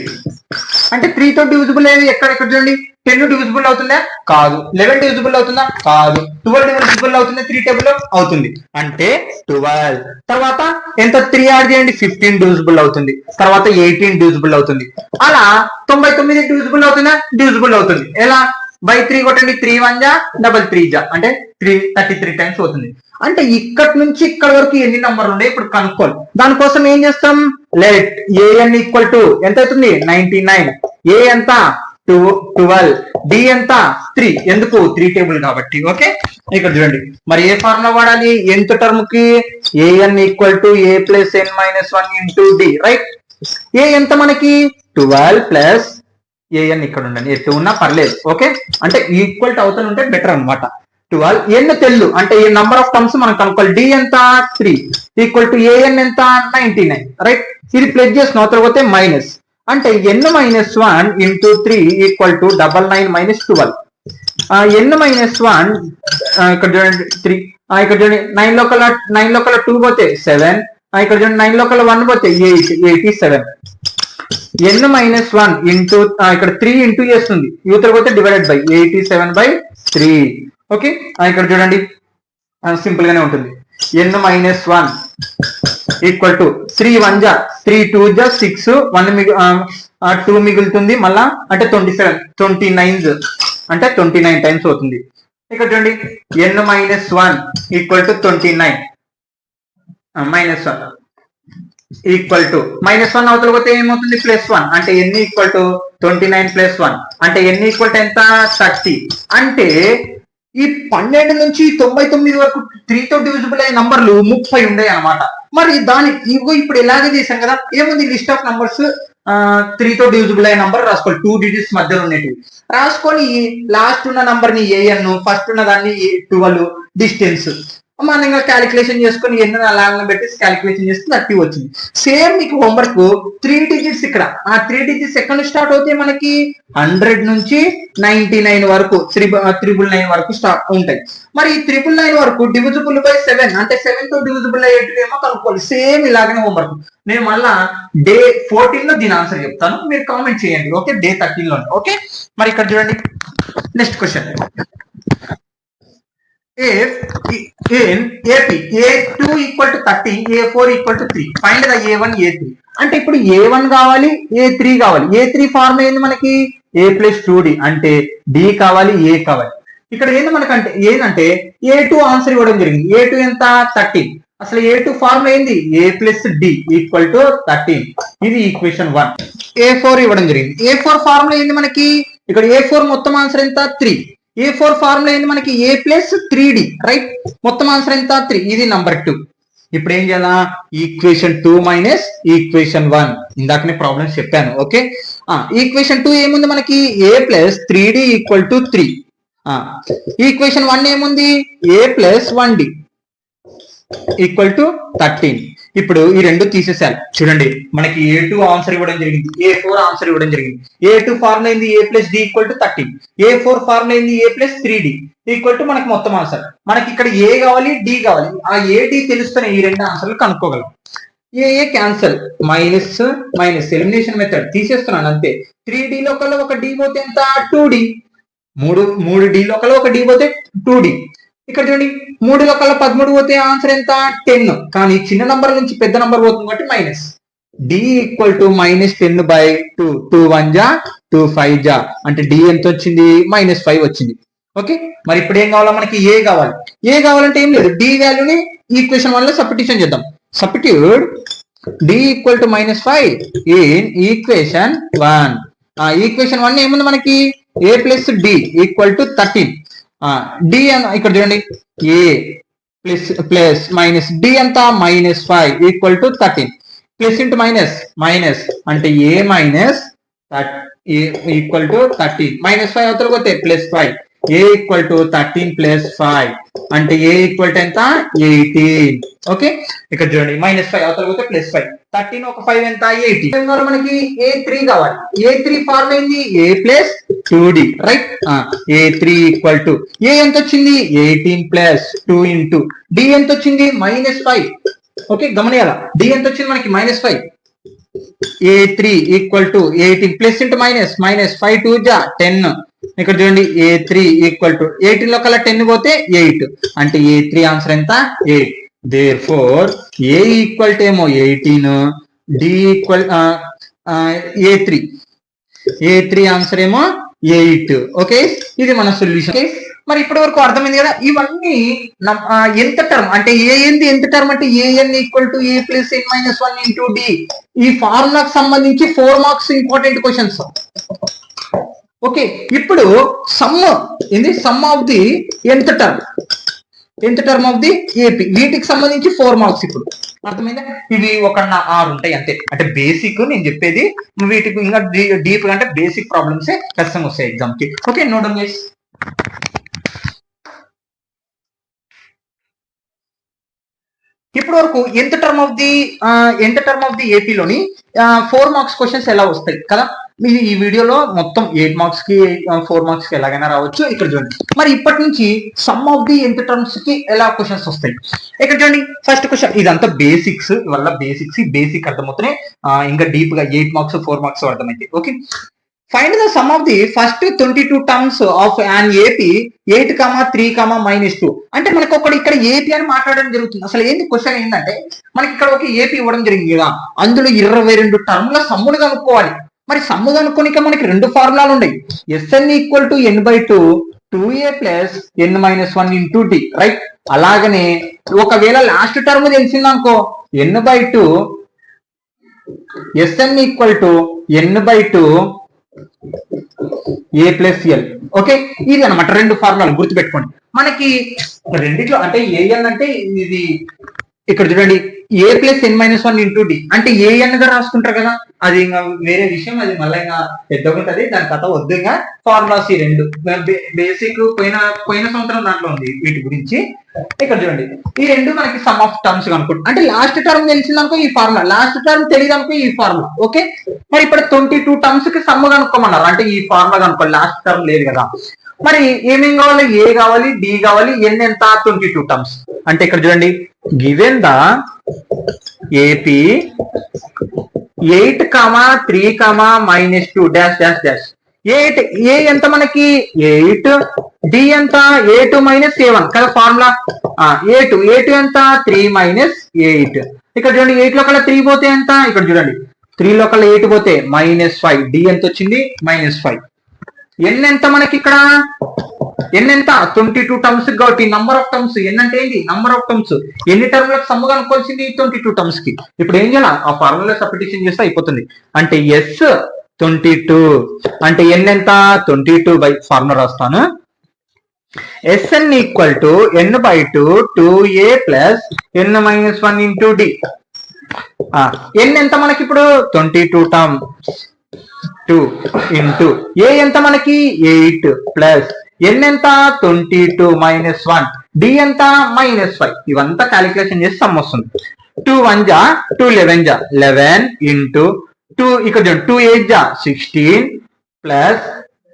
అంటే 3 తో డివిజిబుల్ అయ్యేది ఎక్కడ చూడండి. 10 డివిజిబుల్ అవుతుందా? కాదు. 11 డివిజిబుల్ అవుతుందా? కాదు. 12 డివిజిబుల్ అవుతుందా? 3 టేబుల్ అవుతుంది. అంటే 12 తర్వాత ఎంత? 3 యాడ్ చేయండి, 15 డివిజిబుల్ అవుతుంది. తర్వాత 18 డివిజిబుల్ అవుతుంది. అలా 99 డివిజిబుల్ అవుతుందా? డివిజిబుల్ అవుతుంది. ఎలా? బై 3 కొట్టండి. 3 1 జా, డబల్ 3 జా, అంటే 33 టైమ్స్ అవుతుంది. అంటే ఇక్కడ నుంచి ఇక్కడ వరకు ఎన్ని నంబర్లు ఉన్నాయి ఇప్పుడు కనుక్కోవాలి. దానికోసం ఏం చేస్తాం? లెట్ an ఈక్వల్ టు ఎంత అవుతుంది? 99. ఏ ఎంత? 12. డి ఎంత? 3. ఎందుకు? 3 టేబుల్ కాబట్టి. ఓకే, ఇక్కడ చూడండి మరి ఏ ఫార్ములా వాడాలి? ఎంత టర్మ్ కి? an equal to a plus n minus 1 into d. Right, a ఎంత మనకి? 12 ప్లస్ an ఇక్కడ ఉండండి, ఎటు ఉన్నా పర్లేదు. ఓకే, అంటే ఈక్వల్ టు అవుతాను ఉంటే బెటర్ అనమాట. 12 ఎన్ తెల్లు అంటే ఈ నంబర్ ఆఫ్ టర్మ్స్ మనం కనుక్కోవాలి. డి ఎంత? 3 ఈక్వల్ టు an ఎంత? 99. రైట్, ఇది ప్లస్ చేసిన అవతల పోతే మైనస్. అంటే n minus 1 into 3 equal to 99 minus 12. n minus 1 ఇక్కడ చూడండి 3. ఇక్కడ చూడండి 9 లోకల 2 పోతే 7. ఇక్కడ చూడండి 9 లోకల 1 పోతే 8, 87. n మైనస్ 1 ఇంటూ ఇక్కడ 3 ఇంటూ చేస్తుంది, యూతలు పోతే డివైడెడ్ బై 87/3. ఓకే, ఇక్కడ చూడండి సింపుల్ గానే ఉంటుంది. n మైనస్ 1 ఈక్వల్ టు 3 1 జా 3 2 జా 6 1 2 మిగులుతుంది మళ్ళా, అంటే 29 అంటే 29 టైమ్స్ అవుతుంది. ఇక్కడ చూడండి n minus 1 equal to 29 minus 1 equal to minus 1 అవతల పోతే ఏమవుతుంది? ప్లస్ 1. అంటే n ఈక్వల్ టు 29 ప్లస్ 1 అంటే n ఈక్వల్ టు ఎంత? 30. అంటే ఈ 12 నుంచి 99 వరకు 3 తో డివిజిబుల్ అయ్యే నంబర్లు 30 ఉన్నాయి అన్నమాట. మరి దాని ఇప్పుడు ఎలాగే చేశాం కదా, ఏముంది? లిస్ట్ ఆఫ్ నంబర్స్ 3 తో డివిజిబుల్ అయ్యే నంబర్ రాసుకోవాలి. 2 డిజిట్స్ మధ్యలో ఉండేటివి రాసుకొని లాస్ట్ ఉన్న నంబర్ ని an, ఫస్ట్ ఉన్న దాన్ని 12 డిస్టెన్స్ మనం ఇంకా క్యాలిక్యులేషన్ చేసుకుని ఎన్ని అలాగే పెట్టి క్యాలిక్యులేషన్ చేస్తే 30 వచ్చింది. సేమ్ మీకు హోంవర్క్ 3 డిజిట్స్ ఇక్కడ. ఆ 3 డిజిట్స్ ఎక్కడ నుంచి స్టార్ట్ అవుతాయి మనకి 100 నుంచి 99 వరకు 999 వరకు స్టార్ట్ ఉంటాయి. మరి ఈ 999 వరకు డివిజిబుల్ బై 7 అంటే 7 తో డివిజిబుల్ అయ్యేటివి ఏమో కనుక్కోవాలి. సేమ్ ఇలాగనే హోంవర్క్. నేను మళ్ళా డే 14 లో దీని ఆన్సర్ చెప్తాను, మీరు కామెంట్ చేయండి. ఓకే, డే 13 లో. ఓకే, మరి ఇక్కడ చూడండి next question. If in AP A2 equal to 30, A4 equal to 3, find the A1, A3. అంటే ఇప్పుడు A1 కావాలి, A3 కావాలి. A3 ఫార్మ్ ఏంది మనకి A ప్లస్ 2D అంటే D కావాలి, A కావాలి. ఇక్కడ ఏంది మనకంటే ఏంటంటే A2 ఆన్సర్ ఇవ్వడం జరిగింది. A2 ఎంత 13. అసలు A2 ఫార్మ్ ఏంది A plus D equal to 13. ఇది ఈక్వేషన్ 1. A4 ఇవ్వడం జరిగింది. A4 ఫార్ములా ఏంది మనకి ఇక్కడ A4 మొత్తం ఆన్సర్ ఎంత 3. A4 ఫార్ములా ఏంది మనకి A ప్లస్ 3D రైట్. మొత్తం ఆన్సర్ ఎంత 3. ఇది నంబర్ 2. ఇప్పుడు ఏం చేయాలా ఈక్వేషన్ 2 మైనస్ ఈక్వేషన్ 1. ఇందాకనే ప్రాబ్లమ్స్ చెప్పాను. ఓకే, ఈక్వేషన్ 2 ఏముంది మనకి A plus 3D equal to 3. Equation 1 ఏముంది A plus 1D equal to 13. ఇప్పుడు ఈ రెండు తీసేసారు. చూడండి మనకి A2 ఆన్సర్ ఇవ్వడం జరిగింది, A4 ఆన్సర్ ఇవ్వడం జరిగింది. A2 ఫార్ములా ఏంది A plus D equal to 13. A4 formula ఏంది A plus 3D equal to మనకి మొత్తం ఆన్సర్. మనకి ఇక్కడ A కావాలి, D కావాలి. ఆ AD తెలుస్తూనే ఈ రెండు ఆన్సర్లు కనుక్కోగలం. A cancel, minus minus elimination method తీసేస్తున్నాను అంతే. 3D లోకల్లో ఒక D పోతే ఎంత 2D. 3 D లోకల్లో ఒక D పోతే 2D. ఇక్కడ చూడండి 3 లోకల్లో 13 పోతే ఆన్సర్ ఎంత 10. కానీ చిన్న నంబర్ నుంచి పెద్ద నంబర్ పోతుంది కాబట్టి minus. D equal to minus 10/2. 2 1 జా 2 5 జా అంటే D ఎంత వచ్చింది -5 వచ్చింది. ఓకే, మరి ఇప్పుడు ఏం కావాలా మనకి A కావాలి. A కావాలంటే ఏం లేదు, D వాల్యూని ఈక్వేషన్ 1 లో సబ్స్టిట్యూషన్ చేద్దాం. Substitute D equal to -5 in equation 1. Equation 1 ఏముంది మనకి A plus D equal to 13. D ఇక్కడ చూడండి A plus plus minus D అంతా -5 equal to 13. Plus into minus minus అంటే A మైనస్ ఈక్వల్ టు 13. -5 అవతల పోతే +5. A ఈక్వల్ టు 13 + 5 అంటే A equal to ఎంత 18. ఓకే, ఇక్కడ చూడండి -5 అవతల పోతే +5. 13 ఒక 5 ఎంత 18. మనకి A3 కావాలి. A3 ఫార్మ్ ఏంది A plus 2D right. A3 equal to A ఎంత వచ్చింది 18 + 2 ఇంటూ D ఎంత వచ్చింది -5. ఓకే, గమనియాల D ఎంత వచ్చింది మనకి -5. A3 equal to 18 plus into minus -5 2 జా 10. ఇక్కడ చూడండి A3 ఈక్వల్ టు 18 లో కల్లా 10 పోతే 8 అంటే A3 ఆన్సర్ ఎంత 8. దేర్ఫోర్ A ఈక్వల్ టు ఏమో 18, D ఈక్వల్ A3 ఆన్సర్ ఏమో 8. ఓకే, ఇది మన సొల్యూషన్. మరి ఇప్పటి వరకు అర్థమైంది కదా. ఇవన్నీ ఎంత టర్మ్ అంటే ఏ ఏంది ఎంత టర్మ్ అంటే AN equal to A plus n-1 into D. ఈ ఫార్ములాకి సంబంధించి 4 మార్క్స్ ఇంపార్టెంట్ క్వశ్చన్స్. ఓకే, ఇప్పుడు సమ్ ఆఫ్ ది ఎంత టర్మ్ ఆఫ్ ది AP, వీటికి సంబంధించి 4 మార్క్స్. ఇప్పుడు అర్థమైందా, ఇవి ఒక 6 ఉంటాయి అంతే. అంటే బేసిక్ నేను చెప్పేది, వీటికి ఇంకా డీప్ అంటే బేసిక్ ప్రాబ్లమ్స్ ఖచ్చితంగా వస్తాయి ఎగ్జామ్ కి. ఓకే, నోట్ డౌన్ చేసి ఇప్పటి వరకు ఎంత టర్మ్ ఆఫ్ ది ఏపీలోని 4 మార్క్స్ క్వశ్చన్స్ ఎలా వస్తాయి కదా. మీరు ఈ వీడియోలో మొత్తం 8 మార్క్స్ కి 4 మార్క్స్ కి ఎలాగైనా రావచ్చు. ఇక్కడ చూడండి మరి ఇప్పటి నుంచి సమ్ ఆఫ్ ది ఎంత టర్మ్స్ కి ఎలా క్వశ్చన్స్ వస్తాయి. ఇక్కడ చూడండి ఫస్ట్ క్వశ్చన్, ఇదంతా బేసిక్స్ వల్ల బేసిక్ అర్థమవుతున్నాయి. ఇంకా డీప్ గా 8 మార్క్స్ 4 మార్క్స్ అర్థమైంది. Okay, find the sum of the first 22 terms of an AP 8, 3, -2. అంటే మనకు ఒకటి ఇక్కడ ఏపీ అని మాట్లాడడం జరుగుతుంది. అసలు ఏంది క్వశ్చన్ ఏంటంటే మనకి ఇక్కడ ఒక ఏపీ ఇవ్వడం జరిగింది కదా, అందులో 22 టర్మ్ల సమ్మును కనుక్కోవాలి. మరి సమ్ము కనుక్కోనిక మనకి 2 ఫార్ములాలు ఉన్నాయి. Sn equal to n/2 2a plus n-1 into D right. అలాగనే ఒకవేళ లాస్ట్ టర్మ్ తెలిసిందనుకో n/2 Sn equal to n/2 A plus L. Okay, ఇది అనమాట 2 ఫార్ములాలు గుర్తుపెట్టుకోండి. మనకి రెండిట్లో అంటే AN అంటే ఇది ఇక్కడ చూడండి ఏ plus n minus one into D అంటే ఏఎన్ గా రాసుకుంటారు కదా, అది ఇంకా వేరే విషయం, అది మళ్ళీ ఇంకా పెద్దగా ఉంటది, దాని కథ వద్దు. ఇంకా ఫార్ములాస్ ఈ రెండు బేసిక్ పోయిన సంవత్సరం దాంట్లో ఉంది వీటి గురించి. ఇక్కడ చూడండి, ఈ రెండు మనకి సమ్ ఆఫ్ టర్మ్స్ కనుక్కుంటాం. అంటే లాస్ట్ టర్మ్ తెలిసిందనుకో ఈ ఫార్ములా, లాస్ట్ టర్మ్ తెలియదు అనుకో ఈ ఫార్ములా. ఓకే, మరి ఇప్పుడు 22 టర్మ్స్ కి సమ్ కనుక్కోమన్నారు, అంటే ఈ ఫార్ములా కనుక్కోవాలి, లాస్ట్ టర్మ్ లేదు కదా. మరి ఏమేం కావాలి, ఏ కావాలి, డి కావాలి, ఎన్ ఎంత 22 టర్మ్స్. అంటే ఇక్కడ చూడండి, given the AP 8, 3, -2 dash dash dash 8 ఏ ఎంత మనకి 8, డి ఎంత a2 - a1 కదా ఫార్ములా. a2 ఎంత 3 - 8. ఇక్కడ చూడండి 8 లో కల్లా 3 పోతే ఎంత, ఇక్కడ చూడండి 3 లో కల్లా 8 పోతే -5, డి ఎంత వచ్చింది -5. ఎన్ ఎంత మనకి ఇక్కడ, ఎన్ ఎంత 22 టర్మ్స్ కాబట్టి నంబర్ ఆఫ్ టర్మ్స్, ఎన్ అంటే ఏంటి నంబర్ ఆఫ్ టర్మ్స్, ఎన్ని టర్మ్లకు సమ్ కనుక్కోవాల్సింది 22 టర్మ్స్ కి. ఇప్పుడు ఏం చేయాలి, ఆ ఫార్ములా సబ్స్టిట్యూషన్ చేస్తే అయిపోతుంది. అంటే ఎస్ 22 అంటే ఎన్ ఎంత 22 బై ఫార్ములా రాస్తాను, S n equal to n/2 2a plus n-1 into d. N ఎంత మనకి ఇప్పుడు 22 టర్మ్ 2 ఇంటూ ఏ ఎంత మనకి 8 ప్లస్ ఎన్ ఎంత 22 - 1, డి ఎంత -5. ఇవంతా క్యాలిక్యులేషన్ చేసి సమ్ వస్తుంది. 2 1 జా 2 11 జా 11 ఇంటూ 2, ఇక్కడ 2 8 జా 16 ప్లస్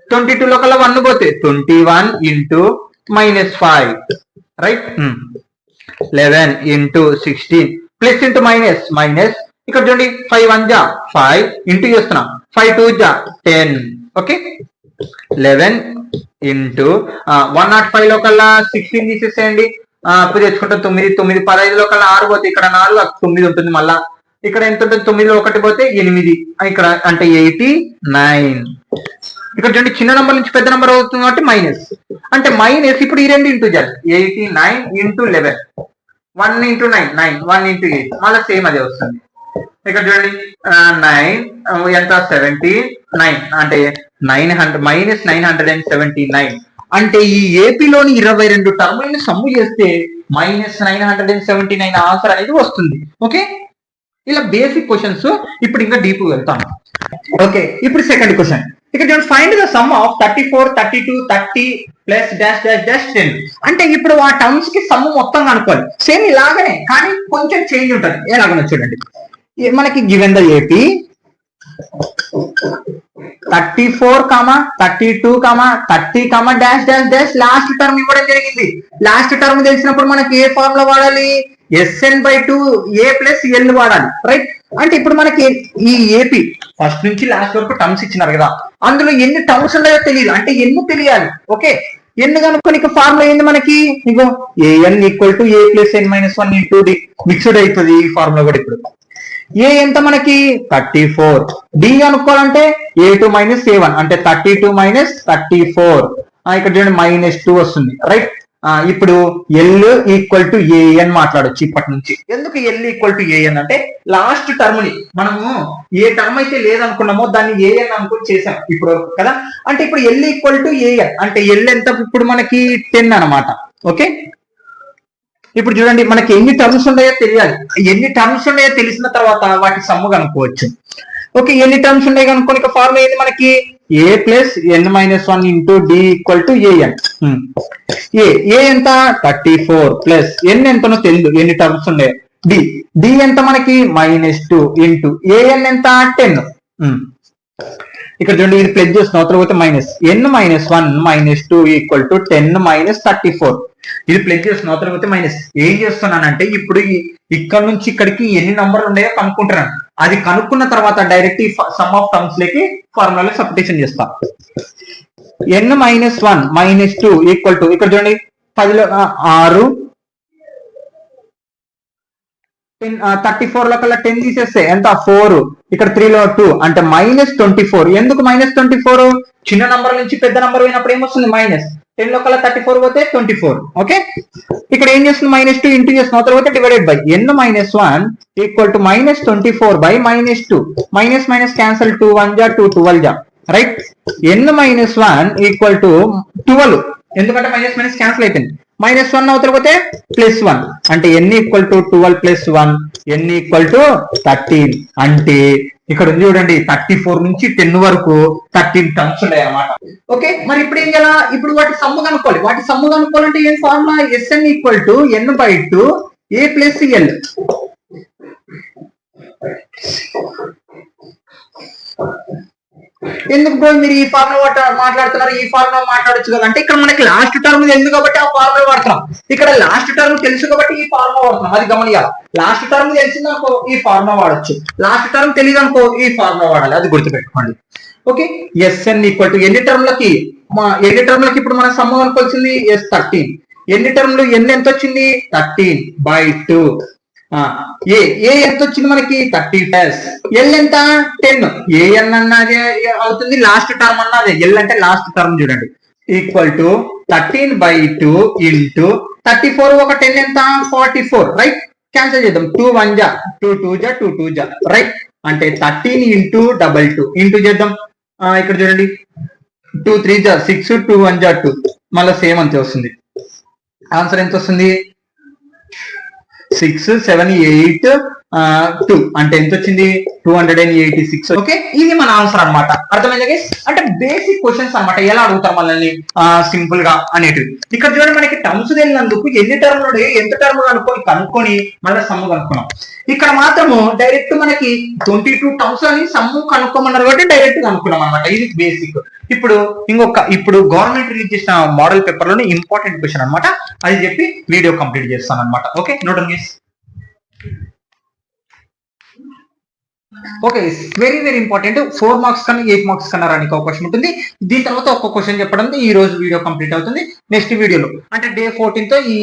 22 లో కల్లా 1 పోతే 21 into -5, right. 11 into 16 plus into minus ఇక్కడ చూడండి 5 1 జా 5 ఇంటూ చేస్తున్నాం 5 2 జా 10. ఓకే, 11 ఇంటూ 105 లో కల్లా 16 తీసేసేయండి, అప్పుడు తెచ్చుకుంటాం 9 9 15 లో కల్లా 6 పోతే ఇక్కడ 4 9 ఉంటుంది, మళ్ళా ఇక్కడ ఎంత ఉంటుంది 9 లో 1 పోతే 8, ఇక్కడ అంటే 89. ఇక్కడ చూడండి చిన్న నంబర్ నుంచి పెద్ద నంబర్ అవుతుంది కాబట్టి మైనస్, అంటే మైనస్ ఇప్పుడు ఈ రెండు ఇంటూ చేయాలి 89 ఇంటూ 11 1 ఇంటూ 9 9 1 ఇంటూ 8 మళ్ళీ సేమ్ అదే వస్తుంది. ఇక్కడ చూడండి 9 ఎంత 79 అంటే 900 -979. అంటే ఈ ఏపీలోని 22 టర్ములను సమ్ము చేస్తే -979 ఆన్సర్ అనేది వస్తుంది. ఓకే, ఇలా బేసిక్ క్వశ్చన్స్. ఇప్పుడు ఇంకా డీప్ వెళ్తాను. ఓకే, ఇప్పుడు సెకండ్ క్వశ్చన్. ఇక్కడ చూడండి, find the sum of 34 32 30 plus dash dash dash 10. అంటే ఇప్పుడు ఆ టర్మ్స్ కి సమ్ మొత్తం కనుక్కోవాలి, సేమ్ ఇలాగనే కానీ కొంచెం చేంజ్ ఉంటుంది. ఎలాగనో చూడండి, మనకి given the AP 34, 32, 30, dash dash dash last term ఇవ్వడం జరిగింది. లాస్ట్ టర్మ్ తెలిసినప్పుడు మనకి ఏ ఫార్ములా వాడాలి, SN/2 a ప్లస్ ఎల్ వాడాలి, రైట్. అంటే ఇప్పుడు మనకి ఈ ఏపీ ఫస్ట్ నుంచి లాస్ట్ వరకు టర్మ్స్ ఇచ్చినారు కదా, అందులో ఎన్ని టర్మ్స్ ఉన్నాయో తెలియదు, అంటే ఎన్ని తెలియాలి. ఓకే, ఎన్ని కనుక్కొని ఫార్ములా ఏంది మనకి, ఇగో an equal to a plus n-1 into d. Mixed అవుతుంది ఈ ఫార్ములా కూడా. ఇప్పుడు ఏ ఎంత మనకి 34, డి కనుక్కోవాలంటే a2 - a1 అంటే 32 - 34, ఇక్కడ చూడండి -2 వస్తుంది, రైట్. ఇప్పుడు ఎల్ ఈక్వల్ టు ఏఎన్ మాట్లాడొచ్చు ఇప్పటి నుంచి. ఎందుకు ఎల్ ఈక్వల్ టు ఏఎన్ అంటే లాస్ట్ టర్మ్ ని మనము ఏ టర్మ్ అయితే లేదనుకున్నామో దాన్ని ఏఎన్ అనుకుని చేసాం ఇప్పుడు కదా. అంటే ఇప్పుడు ఎల్ ఈక్వల్ టు ఏఎన్ అంటే ఎల్ ఎంత ఇప్పుడు మనకి 10 అన్నమాట. ఓకే, ఇప్పుడు చూడండి మనకి ఎన్ని టర్మ్స్ ఉన్నాయో తెలియాలి. ఎన్ని టర్మ్స్ ఉన్నాయో తెలిసిన తర్వాత వాటి సమ్ము కనుక్కోవచ్చు. ఓకే, ఎన్ని టర్మ్స్ ఉన్నాయి కనుక్కొని ఫార్ములా ఏంది మనకి a plus n-1 into d equal to a n. A ఎంత 34 ప్లస్ ఎన్ ఎంతనో తెలియదు, ఎన్ని టర్మ్స్ ఉన్నాయో. డి ఎంత మనకి -2 ఇంటూ ఏఎన్ ఎంత 10. ఇక్కడ చూడండి ఇది ప్లస్ చేస్తున్న అవతల పోతే n-1 -2 ఈక్వల్ టు 10 - 34. ఇది ప్లస్ చేస్తున్న అవతల పోతే మైనస్. ఏం చేస్తున్నానంటే ఇప్పుడు ఇక్కడ నుంచి ఇక్కడికి ఎన్ని నంబర్లు ఉన్నాయో కనుక్కుంటున్నాను. అది కనుక్కున్న తర్వాత డైరెక్ట్ ఈ సమ్ ఆఫ్ టర్మ్స్ లకి ఫార్ములాలో సబ్స్టిట్యూషన్ చేస్తా. n-1 -2 ఈక్వల్ టు ఇక్కడ చూడండి 10లో 6 34 లో కల్లా 10 తీసేస్తే ఎంత 4, ఇక్కడ 3 లో 2 అంటే -24. ఎందుకు -24? చిన్న నంబర్ నుంచి పెద్ద నంబర్ పోయినప్పుడు ఏమొస్తుంది మైనస్. 10 లో కల్లా 34 పోతే 24. ఓకే, ఇక్కడ ఏం చేస్తుంది -2 ఇంటూ చేస్తున్న తర్వాత divided by n-1 equal to -24 by -2. Minus cancel 2 1 జా 2 12 జా, రైట్. n-1 ఈక్వల్ టు 12 ఎందుకంటే మైనస్ మైనస్ క్యాన్సిల్ అయిపోయింది. -1 అవతల పోతే +1 అంటే n equal to 12 + 1 n equal to 13 అంటే ఇక్కడ ఉంది చూడండి 34 నుంచి 10 వరకు 13 టర్మ్స్ ఉన్నాయి అన్నమాట. ఓకే, మరి ఇప్పుడు ఏం చేయాలా? ఇప్పుడు వాటి సమ్ము కనుక్కోవాలి. వాటి సమ్ము కనుక్కోవాలంటే ఏం formula? Sn equal to n/2 a + l. ఎందుకు బ్రో మీరు ఈ ఫార్ములా మాట్లాడుతున్నారు? ఈ ఫార్ములా మాట్లాడొచ్చు కదా అంటే ఇక్కడ మనకి లాస్ట్ టర్మ్ తెలుసు కాబట్టి ఆ ఫార్ములా వాడుతున్నాం. ఇక్కడ లాస్ట్ టర్మ్ తెలుసు కాబట్టి ఈ ఫార్ములా వాడుతున్నాం. అది గమనియాలి. లాస్ట్ టర్మ్ తెలిసింది అనుకో ఈ ఫార్ములా వాడచ్చు, లాస్ట్ టర్మ్ తెలియదు అనుకో ఈ ఫార్ములా వాడాలి. అది గుర్తుపెట్టుకోండి. ఓకే, Sn ఈక్వల్ టు ఎన్ని టర్మ్లకి ఇప్పుడు మన సమ్ము అనుకోవాల్సింది S13. ఎన్ని టర్మ్లు n ఎంత వచ్చింది? 13/2. ఏ ఎంత వచ్చింది మనకి? 30+. ఎల్ ఎంత? 10. an అన్నది అవుతుంది, లాస్ట్ టర్మ్ అన్నది ఎల్ అంటే లాస్ట్ టర్మ్ చూడండి. ఈక్వల్ టు 13/2 ఇంటూ 34 ఒక 10 ఎంత? 44. రైట్, క్యాన్సిల్ చేద్దాం. 2 1 జా 2 2 జా 2 2 జా. రైట్, అంటే 13 ఇంటూ 22 ఇంటూ చేద్దాం. ఇక్కడ చూడండి 2 3 జా 6 2 1 జా 2 మళ్ళీ సేమ్ అంతే వస్తుంది. ఆన్సర్ ఎంత వస్తుంది? 6 7 8 2 అంటే ఎంత వచ్చింది? 286. ఓకే, ఇది మన ఆన్సర్ అనమాట. అర్థమైందా గైస్? అంటే బేసిక్ క్వశ్చన్స్ అనమాట. ఎలా అడుగుతారు మనల్ని సింపుల్ గా అనేటివి. ఇక్కడ చూడండి మనకి టర్మ్స్ తెలియనందుకు ఎన్ని టర్మ్లు ఎంత టర్మ్ కనుక్కొని మళ్ళీ సమ్ము కనుక్కున్నాం. ఇక్కడ మాత్రము డైరెక్ట్ మనకి 22 టర్మ్స్ అని సమ్ము కనుక్కోమన్నారు కాబట్టి డైరెక్ట్ కనుక్కున్నాం అనమాట. ఇది బేసిక్. ఇప్పుడు గవర్నమెంట్ రిలీజ్ చేసిన మోడల్ పేపర్ లోని ఇంపార్టెంట్ క్వశ్చన్ అనమాట. అది చెప్పి వీడియో కంప్లీట్ చేస్తాను అనమాట. Okay, note guys. Okay, very very important. 4 marks కన్నా 8 మార్క్స్ కన్నా రానికి అవకాశం ఉంటుంది. దీని తర్వాత ఒక్క క్వశ్చన్ చెప్పడం ఈ రోజు వీడియో కంప్లీట్ అవుతుంది. నెక్స్ట్ వీడియోలో అంటే డే 14 తో ఈ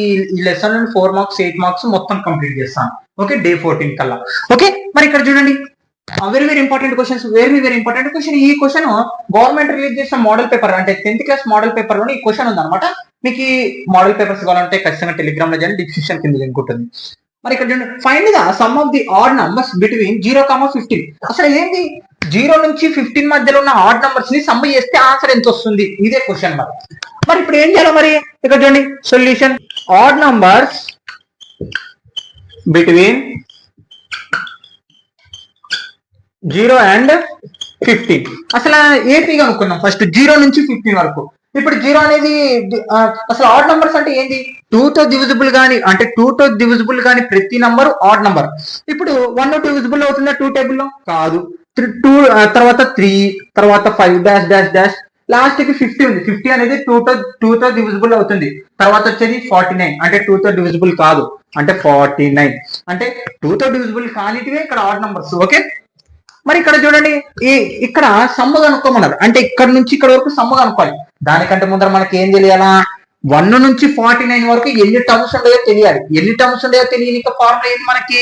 లెసన్ 4 మార్క్స్ 8 మార్క్స్ మొత్తం కంప్లీట్ చేస్తాను. ఓకే, డే 14 కల్లా. ఓకే, మరి ఇక్కడ చూడండి very very important questions. Very important question. ఈ క్వశ్చన్ గవర్నమెంట్ రిలీజ్ చేసిన మోడల్ పేపర్ అంటే 10th క్లాస్ మోడల్ పేపర్ లోని ఈ క్వశ్చన్ ఉంది అనమాట. మీకు ఈ మోడల్ పేపర్స్ కావాలంటే ఖచ్చితంగా టెలిగ్రామ్ లో చేయండి, డిస్క్రిప్షన్ కింద లింక్ ఉంటుంది. మరి ఇక్కడ చూడండి, find the sum of the add numbers between 0-15. అసలు ఏంటి? 0 నుంచి 15 మధ్యలో ఉన్న ఆడ్ నంబర్స్ ని సమ్ చేస్తే ఆన్సర్ ఎంత వస్తుంది? ఇదే క్వశ్చన్. మరి ఇప్పుడు ఏం చేయాలి? మరి ఇక్కడ చూడండి solution. Add numbers between 0 and 15. అసలు ఏపీ అనుకున్నాం ఫస్ట్ 0 నుంచి 15 వరకు. ఇప్పుడు 0 అనేది అసలు ఆడ్ నంబర్స్ అంటే ఏంటి? 2 తో డివిజిబుల్ గానీ అంటే 2 తో డివిజిబుల్ గానీ ప్రతి నంబర్ ఆడ్ నంబర్. ఇప్పుడు 1 డివిజిబుల్ అవుతుందా 2 టేబుల్లో? కాదు. 2 తర్వాత 3 తర్వాత 5 డాష్ డాష్ డాష్ లాస్ట్ కి 50 ఉంది. 50 అనేది 2 తో డివిజిబుల్ అవుతుంది. తర్వాత వచ్చేది 49 అంటే 2 తో డివిజిబుల్ కాదు అంటే 49 అంటే 2 తో డివిజిబుల్ కానిటివే ఇక్కడ ఆడ్ నంబర్స్. ఓకే, మరి ఇక్కడ చూడండి ఇక్కడ సమ్ము కనుక్కోమన్నారు అంటే ఇక్కడ నుంచి ఇక్కడ వరకు సమ్ము కనుక్కోవాలి. దానికంటే ముందర మనకి ఏం తెలియాలా? 1 నుంచి 49 వరకు ఎన్ని టర్మ్స్ ఉన్నాయో తెలియాలి. ఎన్ని టర్మ్స్ ఉన్నాయో తెలియని ఫార్ములా ఏంటి మనకి?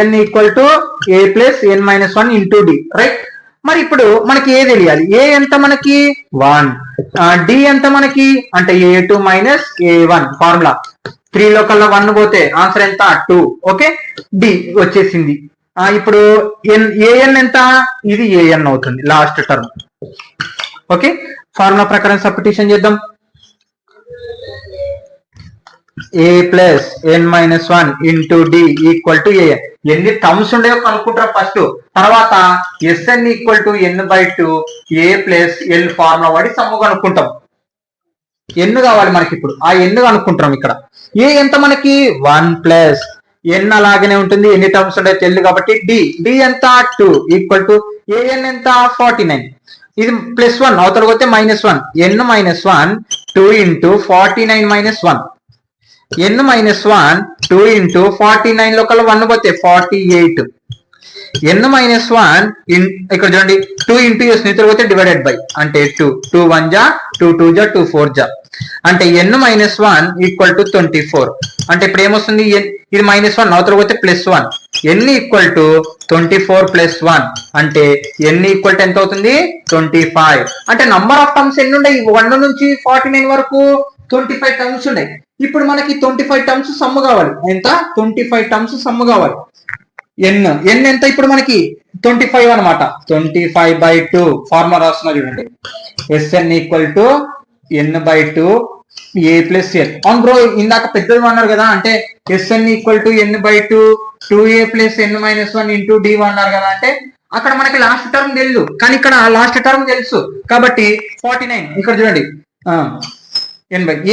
an equal to a plus n minus 1 into d. Right, మరి ఇప్పుడు మనకి ఏ తెలియాలి? ఏ ఎంత మనకి? 1. డి ఎంత మనకి? అంటే a2 మైనస్ a1 ఫార్ములా. 3 లో కల్లా 1 పోతే ఆన్సర్ ఎంత? 2. ఓకే, డి వచ్చేసింది. ఇప్పుడు an ఎంత? ఇది an అవుతుంది లాస్ట్ టర్మ్. ఓకే, ఫార్ములా ప్రకారం సబ్స్టిట్యూషన్ చేద్దాం. a plus n minus 1 into d equal to an. ఎన్ని టర్మ్స్ ఉండేవో కనుక్కుంటారు ఫస్ట్. తర్వాత Sn equal to n/2 a plus l formula వాడి సమ్ము కనుక్కుంటాం. ఎన్ని కావాలి మనకి? ఇప్పుడు ఆ ఎన్ని కనుక్కుంటాం. ఇక్కడ ఏ ఎంత మనకి? 1 ప్లస్ n అలాగనే ఉంటుంది. ఎన్ని టర్మ్స్ ఉండే తెలుగు కాబట్టి డి ఎంత? 2 ఈక్వల్ టు an ఎంత? 49. ఇది +1 అవతల పోతే -1 n minus 1 2 into 49 minus 1 n minus 1 2 into 49 లో కల్లా 1 పోతే 48. n మైనస్ 1 ఇక్కడ చూడండి 2 ఇంటూ స్నేహితులు పోతే డివైడెడ్ బై అంటే 2 1 జా 2 2 జా 2 4 జా అంటే n మైనస్ 1 ఈక్వల్ టు 24. అంటే ఇప్పుడు ఏమొస్తుంది? ఇది -1 అవతల పోతే +1 n ఈక్వల్ టు 24 + 1 అంటే n ఈక్వల్ టు ఎంత అవుతుంది? 25. అంటే నంబర్ ఆఫ్ టర్మ్స్ ఎన్ని ఉన్నాయి? 1 నుంచి 49 వరకు 25 టర్మ్స్ ఉన్నాయి. ఇప్పుడు మనకి 25 టర్మ్స్ సమ్ము కావాలి. ఎంత? 25 టర్మ్స్ సమ్ము కావాలి. n ఎంత ఇప్పుడు మనకి 25 అనమాట. 25/2 ఫార్ములా రాస్తున్నా చూడండి. Sn equal to n/2 a plus l. అవును బ్రో, ఇందాక పెద్దది అన్నారు కదా, అంటే Sn equal to n/2 2a plus n minus 1 into d అన్నారు కదా, అంటే అక్కడ మనకి లాస్ట్ టర్మ్ తెలుసు, కానీ ఇక్కడ లాస్ట్ టర్మ్ తెలుసు కాబట్టి 49. ఇక్కడ చూడండి,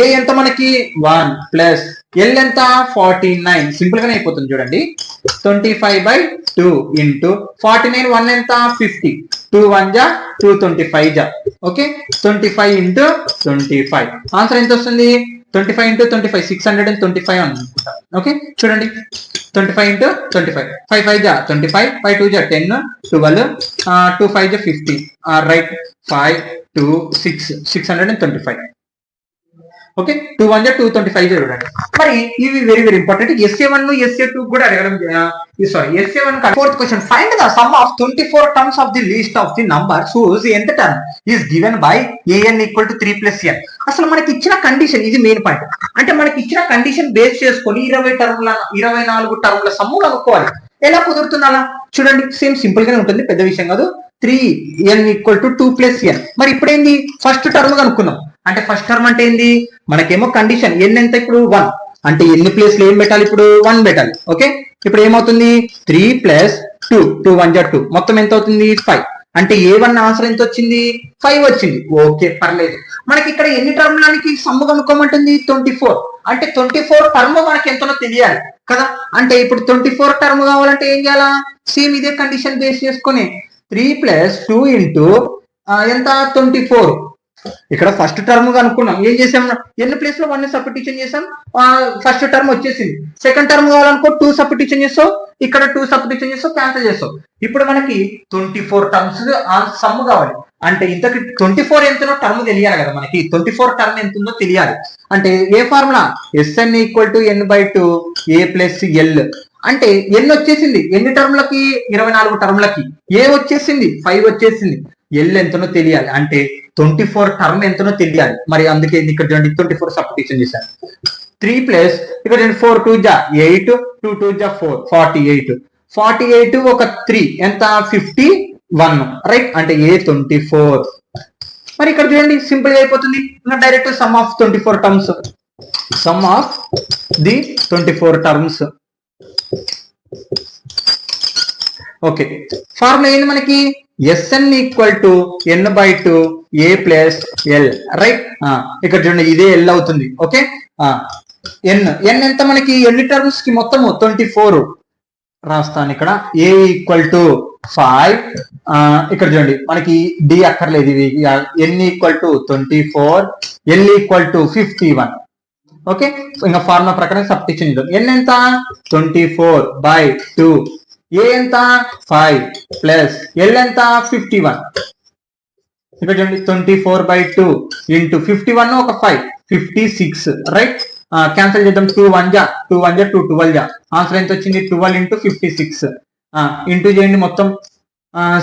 ఏ ఎంత మనకి 1 ప్లస్ ఎల్ ఎంత 49. సింపుల్ గానే అయిపోతుంది చూడండి. 25/2 ఇంటూ 49, 1 ఎంత 50, 2 1 జా 225 జా. ఓకే, 25 ఇంటూ 25 ఆన్సర్ ఎంత వస్తుంది? 25 ఇంటూ 25 625 అనుకుంటా. ఓకే చూడండి, 25 ఇంటూ 25 5 5 జా 25, 5 2 జా 10, 12 2 5 జా 50. రైట్, 5 2 6 625. ఓకే, 2 1 జా 225 చూడండి. మరి ఇవి very very important. SA1 SA2 కూడా అడగడం, sorry SA1 fourth question, find the sum of 24 terms of the least of the numbers whose nth term is given by an equal to 3 plus n. అసలు మనకి ఇచ్చిన condition, ఇది main point. అంటే మనకి ఇచ్చిన condition base చేసుకొని 24 టర్ముల sum కనుక్కోవాలి. ఎలా కుదురుతుంది అలా? చూడండి, సేమ్ సింపుల్ గానే ఉంటుంది, పెద్ద విషయం కాదు. 3n equal to 2 plus n. మరి ఇప్పుడు ఏంది, ఫస్ట్ టర్మ్ కనుక్కున్నాం. అంటే ఫస్ట్ టర్మ్ అంటే ఏంది, మనకేమో కండిషన్ n ఎంత ఇప్పుడు 1, అంటే ఎన్ని ప్లేస్ లో ఏం పెట్టాలి, ఇప్పుడు 1 పెట్టాలి. ఓకే, ఇప్పుడు ఏమవుతుంది 3 ప్లస్ 2 2 1 జా 2 మొత్తం ఎంత అవుతుంది 5. అంటే A1 ఆన్సర్ ఎంత వచ్చింది 5 వచ్చింది. ఓకే పర్లేదు. మనకి ఇక్కడ ఎన్ని టర్మ్లకి సమ్ము కనుక్కోమంటుంది 24. అంటే 24 టర్మ్ మనకి ఎంతనో తెలియాలి కదా. అంటే ఇప్పుడు 24 టర్మ్ కావాలంటే ఏం చేయాలా, సేమ్ ఇదే కండిషన్ బేస్ చేసుకొని 3 ప్లస్ 2 ఇంటూ ఎంత 24. ఇక్కడ ఫస్ట్ టర్మ్ అనుకున్నాం, ఏం చేసాం, ఎన్ని ప్లేస్ లో 1 సబ్స్టిట్యూషన్ చేసాం, ఫస్ట్ టర్మ్ వచ్చేసింది. సెకండ్ టర్మ్ కావాలనుకో 2 సబ్స్టిట్యూషన్ చేస్తావు, ఇక్కడ 2 సబ్స్టిట్యూషన్ చేస్తావు, క్యాన్సిల్ చేస్తావు. ఇప్పుడు మనకి 24 టర్మ్స్ సమ్ కావాలి. అంటే ఇంతకి 24 ఎంతనో టర్మ్ తెలియాలి కదా, మనకి 24 టర్మ్ ఎంత ఉందో తెలియాలి. అంటే ఏ formula, Sn equal to n/2 a plus l. అంటే ఎన్ని వచ్చేసింది, ఎన్ని టర్మ్లకి 24 టర్మ్లకి, ఏ వచ్చేసింది 5 వచ్చేసింది, ఎల్ ఎంతనో తెలియాలి. అంటే 24 టర్మ్ ఎంతనో తెలియాలి. మరి అందుకే ఇక్కడ చూడండి 24 సబ్స్టిట్యూషన్ చేశాను. 3 ప్లస్ ఇక్కడ 4 2 జా 8 2 2 జా 4 48 ఒక 3 ఎంత 51. రైట్, అంటే A24. మరి ఇక్కడ చూడండి సింపుల్ గా అయిపోతుంది. Direct some of 24 terms, some of the 24 terms. Okay, formula ఏంది మనకి, Sn equal to n/2 a plus l. Right, ఇక్కడ చూడండి ఇదే l అవుతుంది. ఓకే, n ఎంత మనకి ఎన్ని టర్మ్స్ కి మొత్తము 24 రాస్తాను. ఇక్కడ a ఈక్వల్ టు 5. ఇక్కడ చూడండి మనకి d అక్కర్లేదు, ఇది n equal to 24, l equal to 51. Okay, ఇంకా ఫార్ములా ప్రకారం సబ్స్టిట్యూషన్ చేద్దాం. n ఎంత 24/2, ఏ ఎంత 5 ప్లస్ ఎల్ ఎంత 51. ఇక్కడ చూడండి 24/2 ఇంటూ 51 ఒక 5 56. రైట్, క్యాన్సిల్ చేద్దాం. 2 1 జా 2 2 12 జా ఆన్సర్ ఎంత వచ్చింది 12 ఇంటూ 56. ఇంటూ చేయండి మొత్తం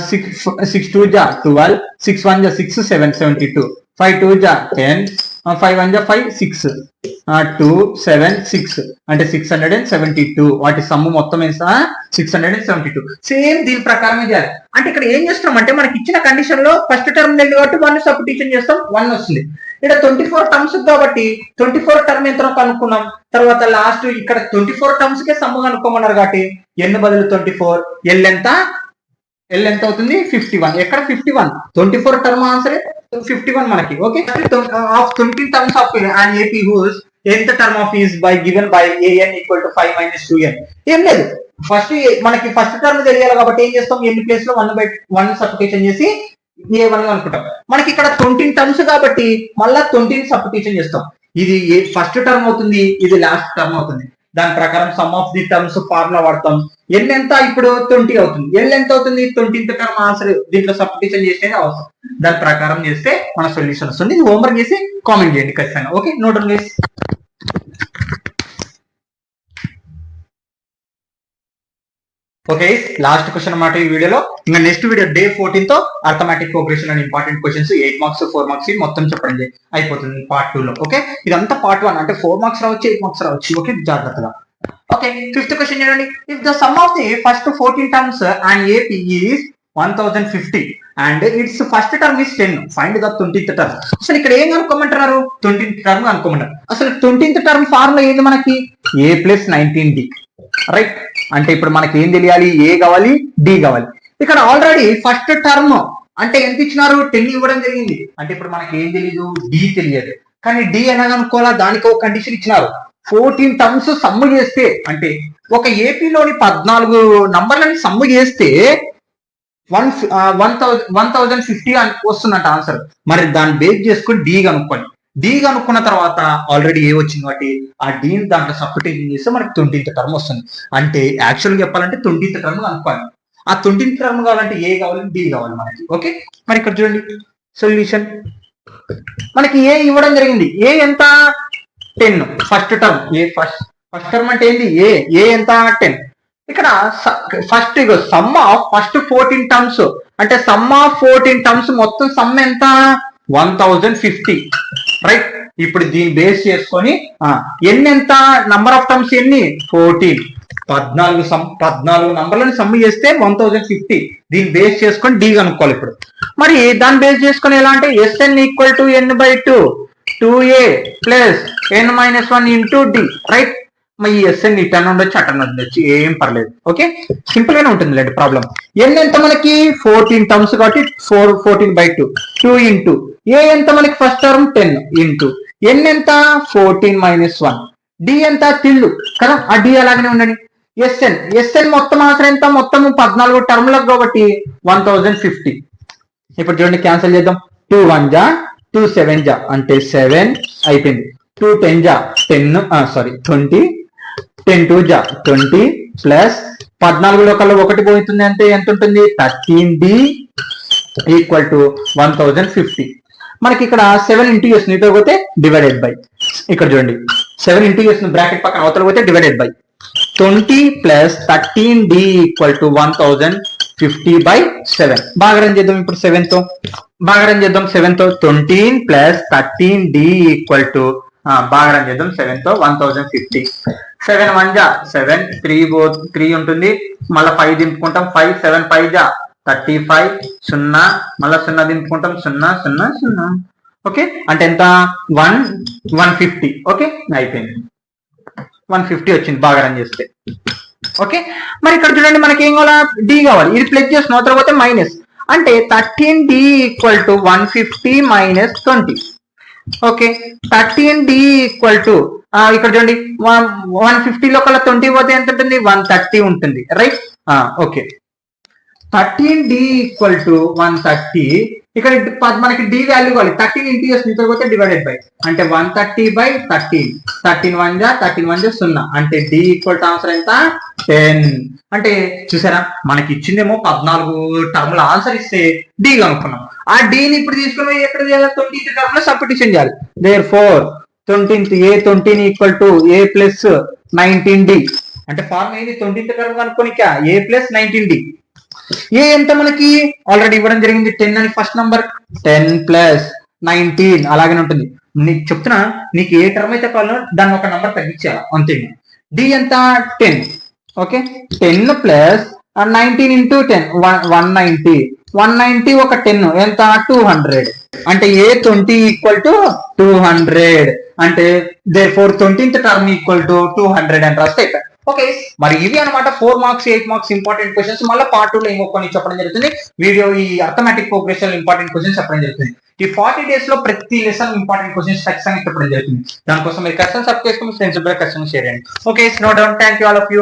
6 2 జా 12, 6 1 జా 6 7 72, 5 2 జా 10, 5 1 జా 5 6 2 7 6 అంటే 672. వాటి సమ్ము మొత్తం ఎంత 672. సేమ్ దీని ప్రకారమే చేయాలి. అంటే ఇక్కడ ఏం చేస్తున్నాం అంటే మనకి ఇచ్చిన కండిషన్ లో ఫస్ట్ టర్మ్ లేదు కాబట్టి 1 సబ్స్టిట్యూషన్ చేస్తాం, 1 వస్తుంది. ఇక్కడ 24 టర్మ్స్ కాబట్టి 24 టర్మ్ ఎంతనో కనుక్కున్నాం. తర్వాత లాస్ట్ ఇక్కడ 24 టర్మ్స్ కే సమ్ము కనుక్కోమన్నారు కాబట్టి n బదులు 24, ఎల్ ఎంత అవుతుంది 51. ఎక్కడ 51, 24 టర్మ్ ఆన్సర్ 51 మనకి. Okay, of 20 terms of an AP whose nth term of is by given by an equal to 5 minus 2n. ఏం లేదు, ఫస్ట్ మనకి ఫస్ట్ టర్మ్ తెలియాలి కాబట్టి ఏం చేస్తాం, ఎన్ని ప్లేస్ లో 1/1 సబ్స్టిట్యూషన్ చేసి A1 అనుకుంటాం. మనకి ఇక్కడ 20 టర్మ్స్ కాబట్టి మళ్ళా 20 సబ్స్టిట్యూషన్ చేస్తాం. ఇది ఫస్ట్ టర్మ్ అవుతుంది, ఇది లాస్ట్ టర్మ్ అవుతుంది. దాని ప్రకారం some of the terms formula వాడతాం. ఎల్ ఎంత ఇప్పుడు 20 అవుతుంది, ఎల్ ఎంత అవుతుంది 20th టర్మ్ ఆన్సర్ దీంట్లో సబ్స్టిట్యూషన్ చేసేది అవసరం. దాని ప్రకారం చేస్తే మన సొల్యూషన్ వస్తుంది. ఇది హోంవర్క్ చేసి కామెంట్ చేయండి ఖచ్చితంగా. ఓకే, నోట్ డౌన్ చేసి. ఓకే, లాస్ట్ క్వశ్చన్ అన్నమాట ఈ వీడియోలో. ఇంకా నెక్స్ట్ వీడియో డే 14 తో arithmetic progression and important questions 8 marks 4 marks మొత్తం చెప్పండి అయిపోతుంది పార్ట్ 2 లో. ఓకే, ఇదంతా పార్ట్ 1 అంటే 4 మార్క్స్ రావచ్చు 8 మార్క్స్ రావచ్చు. ఓకే, జాగ్రత్తగా. ఓకే, ఫిఫ్త్ క్వశ్చన్ చూడండి. If the sum of the first 14 terms and AP is 1050 and it's first term is 10, find the 20th term. అసలు ఇక్కడ ఏం కనుక్కోమంటున్నారు? 20th term కనుక్కోమంటారు. అసలు 20th టర్మ్ ఫార్ములా ఏంది మనకి? a plus 19d, right? అంటే ఇప్పుడు మనకి ఏం తెలియాలి? ఏ కావాలి, డి కావాలి. ఇక్కడ ఆల్రెడీ ఫస్ట్ టర్మ్ అంటే ఎంత ఇచ్చినారు? 10 ఇవ్వడం జరిగింది. అంటే ఇప్పుడు మనకి ఏం తెలియదు? డి తెలియదు. కానీ డి ఎలా కనుక్కోవాలా? దానికి ఒక కండిషన్ ఇచ్చినారు. 14 టర్మ్స్ సమ్ము చేస్తే, అంటే ఒక ఏపీలోని 14 నంబర్లని సమ్ము చేస్తే 1050 వస్తుందంట ఆన్సర్. మరి దాన్ని బేస్ చేసుకుని డి కనుక్కోండి. డి కనుక్కున్న తర్వాత ఆల్రెడీ ఏ వచ్చింది కాబట్టి ఆ డీని దాంట్లో సబ్స్టిట్యూషన్ చేస్తే మనకి 20th టర్మ్ వస్తుంది. అంటే యాక్చువల్గా చెప్పాలంటే 20th టర్మ్ కనుక్కోవాలి. ఆ 20th టర్మ్ కావాలంటే ఏ కావాలి, డి కావాలి మనకి. ఓకే, మరి ఇక్కడ చూడండి సొల్యూషన్. మనకి ఏ ఇవ్వడం జరిగింది. ఏ ఎంత? 10 ఫస్ట్ టర్మ్. ఏ ఫస్ట్ టర్మ్ అంటే ఏంది? ఏ ఎంత? 10. ఇక్కడ first some of first 14 terms అంటే సమ్ ఆఫ్ 14 టర్మ్స్ మొత్తం సమ్ ఎంత? 1050, రైట్? ఇప్పుడు దీన్ని బేస్ చేసుకొని ఎన్ని ఎంత? నంబర్ ఆఫ్ టర్మ్స్ ఎన్ని? 14. 14 నంబర్లను సమ్ చేస్తే 1050. దీన్ని బేస్ చేసుకొని డి కనుక్కోవాలి ఇప్పుడు. మరి దాన్ని బేస్ చేసుకొని ఎలా అంటే s n equal to n by 2, 2a plus n minus 1 into d, right? మరి ఈ ఎస్ఎన్ ఇటన్ ఉండొచ్చు, అటన్ ఉండొచ్చు, ఏం పర్లేదు. ఓకే, సింపుల్ గానే ఉంటుంది లేండి ప్రాబ్లం. ఎన్ ఎంత మనకి? 14 టర్మ్స్ కాబట్టి 14/2, 2 ఇంటూ ఏ ఎంత మనకి? ఫస్ట్ టర్మ్ 10 ఇంటూ ఎన్ ఎంత? 14 మైనస్ 1. డి ఎంత? తిల్లు కదా, ఆ డి అలాగనే ఉండండి. ఎస్ఎన్ మొత్తం ఆన్సర్ ఎంత? మొత్తం 14 టర్మ్లకు కాబట్టి 1050. ఇప్పుడు చూడండి క్యాన్సిల్ చేద్దాం. 2 1 జా, 2 7 జా అంటే 7 అయిపోయింది. 2 10 జా 10, సారీ 20, 10 2 జా 20 ప్లస్ 14లో కల్లా 1 పోతుంది అంటే ఎంత ఉంటుంది? 13d equal to 1050. మనకి ఇక్కడ 7 ఇంటూ చేస్తుంది, ఇటు పోతే డివైడెడ్ బై. ఇక్కడ చూడండి 7 ఇంటూ చేస్తుంది, బ్రాకెట్ పక్కన అవతల పోతే divided by 20 plus 13d equal to 1050/7. భాగరం చేద్దాం ఇప్పుడు 7 తో. భాగరం చేద్దాం 7 తో. 20 ప్లస్ 13d ఈక్వల్ టు భాగరం చేద్దాం 7 తో 1050. 7 1 జా 7, 3 ఉంటుంది, మళ్ళీ 5 దింపుకుంటాం. 5 7 5 జా 35, 0 మళ్ళీ 0 దింపుకుంటాం. 0 0 0. ఓకే, అంటే ఎంత? 150. ఓకే, అయిపోయింది. 150 వచ్చింది భాగరం చేస్తే. ఓకే, మరి ఇక్కడ చూడండి మనకి ఏం కావాలా? డి కావాలి. ఇది ప్లస్ చేసిన తర్వాత మైనస్ అంటే 13d equal to 150 minus 20. Okay, 13d equal to ఇక్కడ చూడండి 150లో కల్లా 20 పోతే ఎంత ఉంటుంది? 130 ఉంటుంది, right? Okay, 13d equal to 130. ఇక్కడ మనకి డి వాల్యూ కావాలి. 13 ఇంటూ చేసి పోతే డివైడెడ్ బై అంటే 130/13. 13 1 జా 0 అంటే డి ఈక్వల్ టు ఆన్సర్ ఎంత? 10. అంటే చూసారా, మనకి ఇచ్చిందేమో 14 టర్ముల ఆన్సర్ ఇస్తే డి కనుక్కున్నాం. ఆ డిని ఇప్పుడు తీసుకుని ఎక్కడ చేయాలి? 20th టర్మ్ లో సబ్స్టిట్యూషన్ చేయాలి. Therefore 20 equal to a plus 19d. అంటే ఫార్మ్ ఏంది? 20th టర్మ్ కనుక్కోనిక a ప్లస్ 19d. ఏ ఎంత మనకి? ఆల్రెడీ ఇవ్వడం జరిగింది 10 అని. ఫస్ట్ నంబర్ 10 ప్లస్ 19 అలాగనే ఉంటుంది. నీకు చెప్తున్నా, నీకు ఏ టర్మ్ అయితే కావాలో దాన్ని ఒక నంబర్ తగ్గించాలి అంతే. డి ఎంత? 10. Okay, 10 plus 19 into 10 190. 190 ఒక 10 ఎంత? 200. అంటే ఏ 20 ఈక్వల్ టు 200. అంటే therefore 20th term equal to 200 అని రాస్తే. ఓకే, మరి ఇవి అనమాట 4 మార్క్స్ 8 మార్క్స్ ఇంపార్టెంట్ క్వశ్చన్స్. మళ్ళీ పార్ట్ 2 లో ఇంకో కొన్ని చెప్పడం జరుగుతుంది. వీడియో ఈ అర్థమెటిక్ ప్రోగ్రెషన్ ఇంపార్టెంట్ క్వశ్చన్స్ చెప్పడం జరుగుతుంది. ఈ 40 days లో ప్రతి లెసన్ ఇంపార్టెంట్ క్వశ్చన్స్ ఖచ్చితంగా చెప్పడం జరుగుతుంది. దానికోసం మీరు ఖచ్చితంగా సబ్స్క్రైబ్ చేసుకుని ఫ్రెండ్స్ కూడా ఖచ్చితంగా షేర్ చేయండి. Okay, no doubt. Thank you all of you.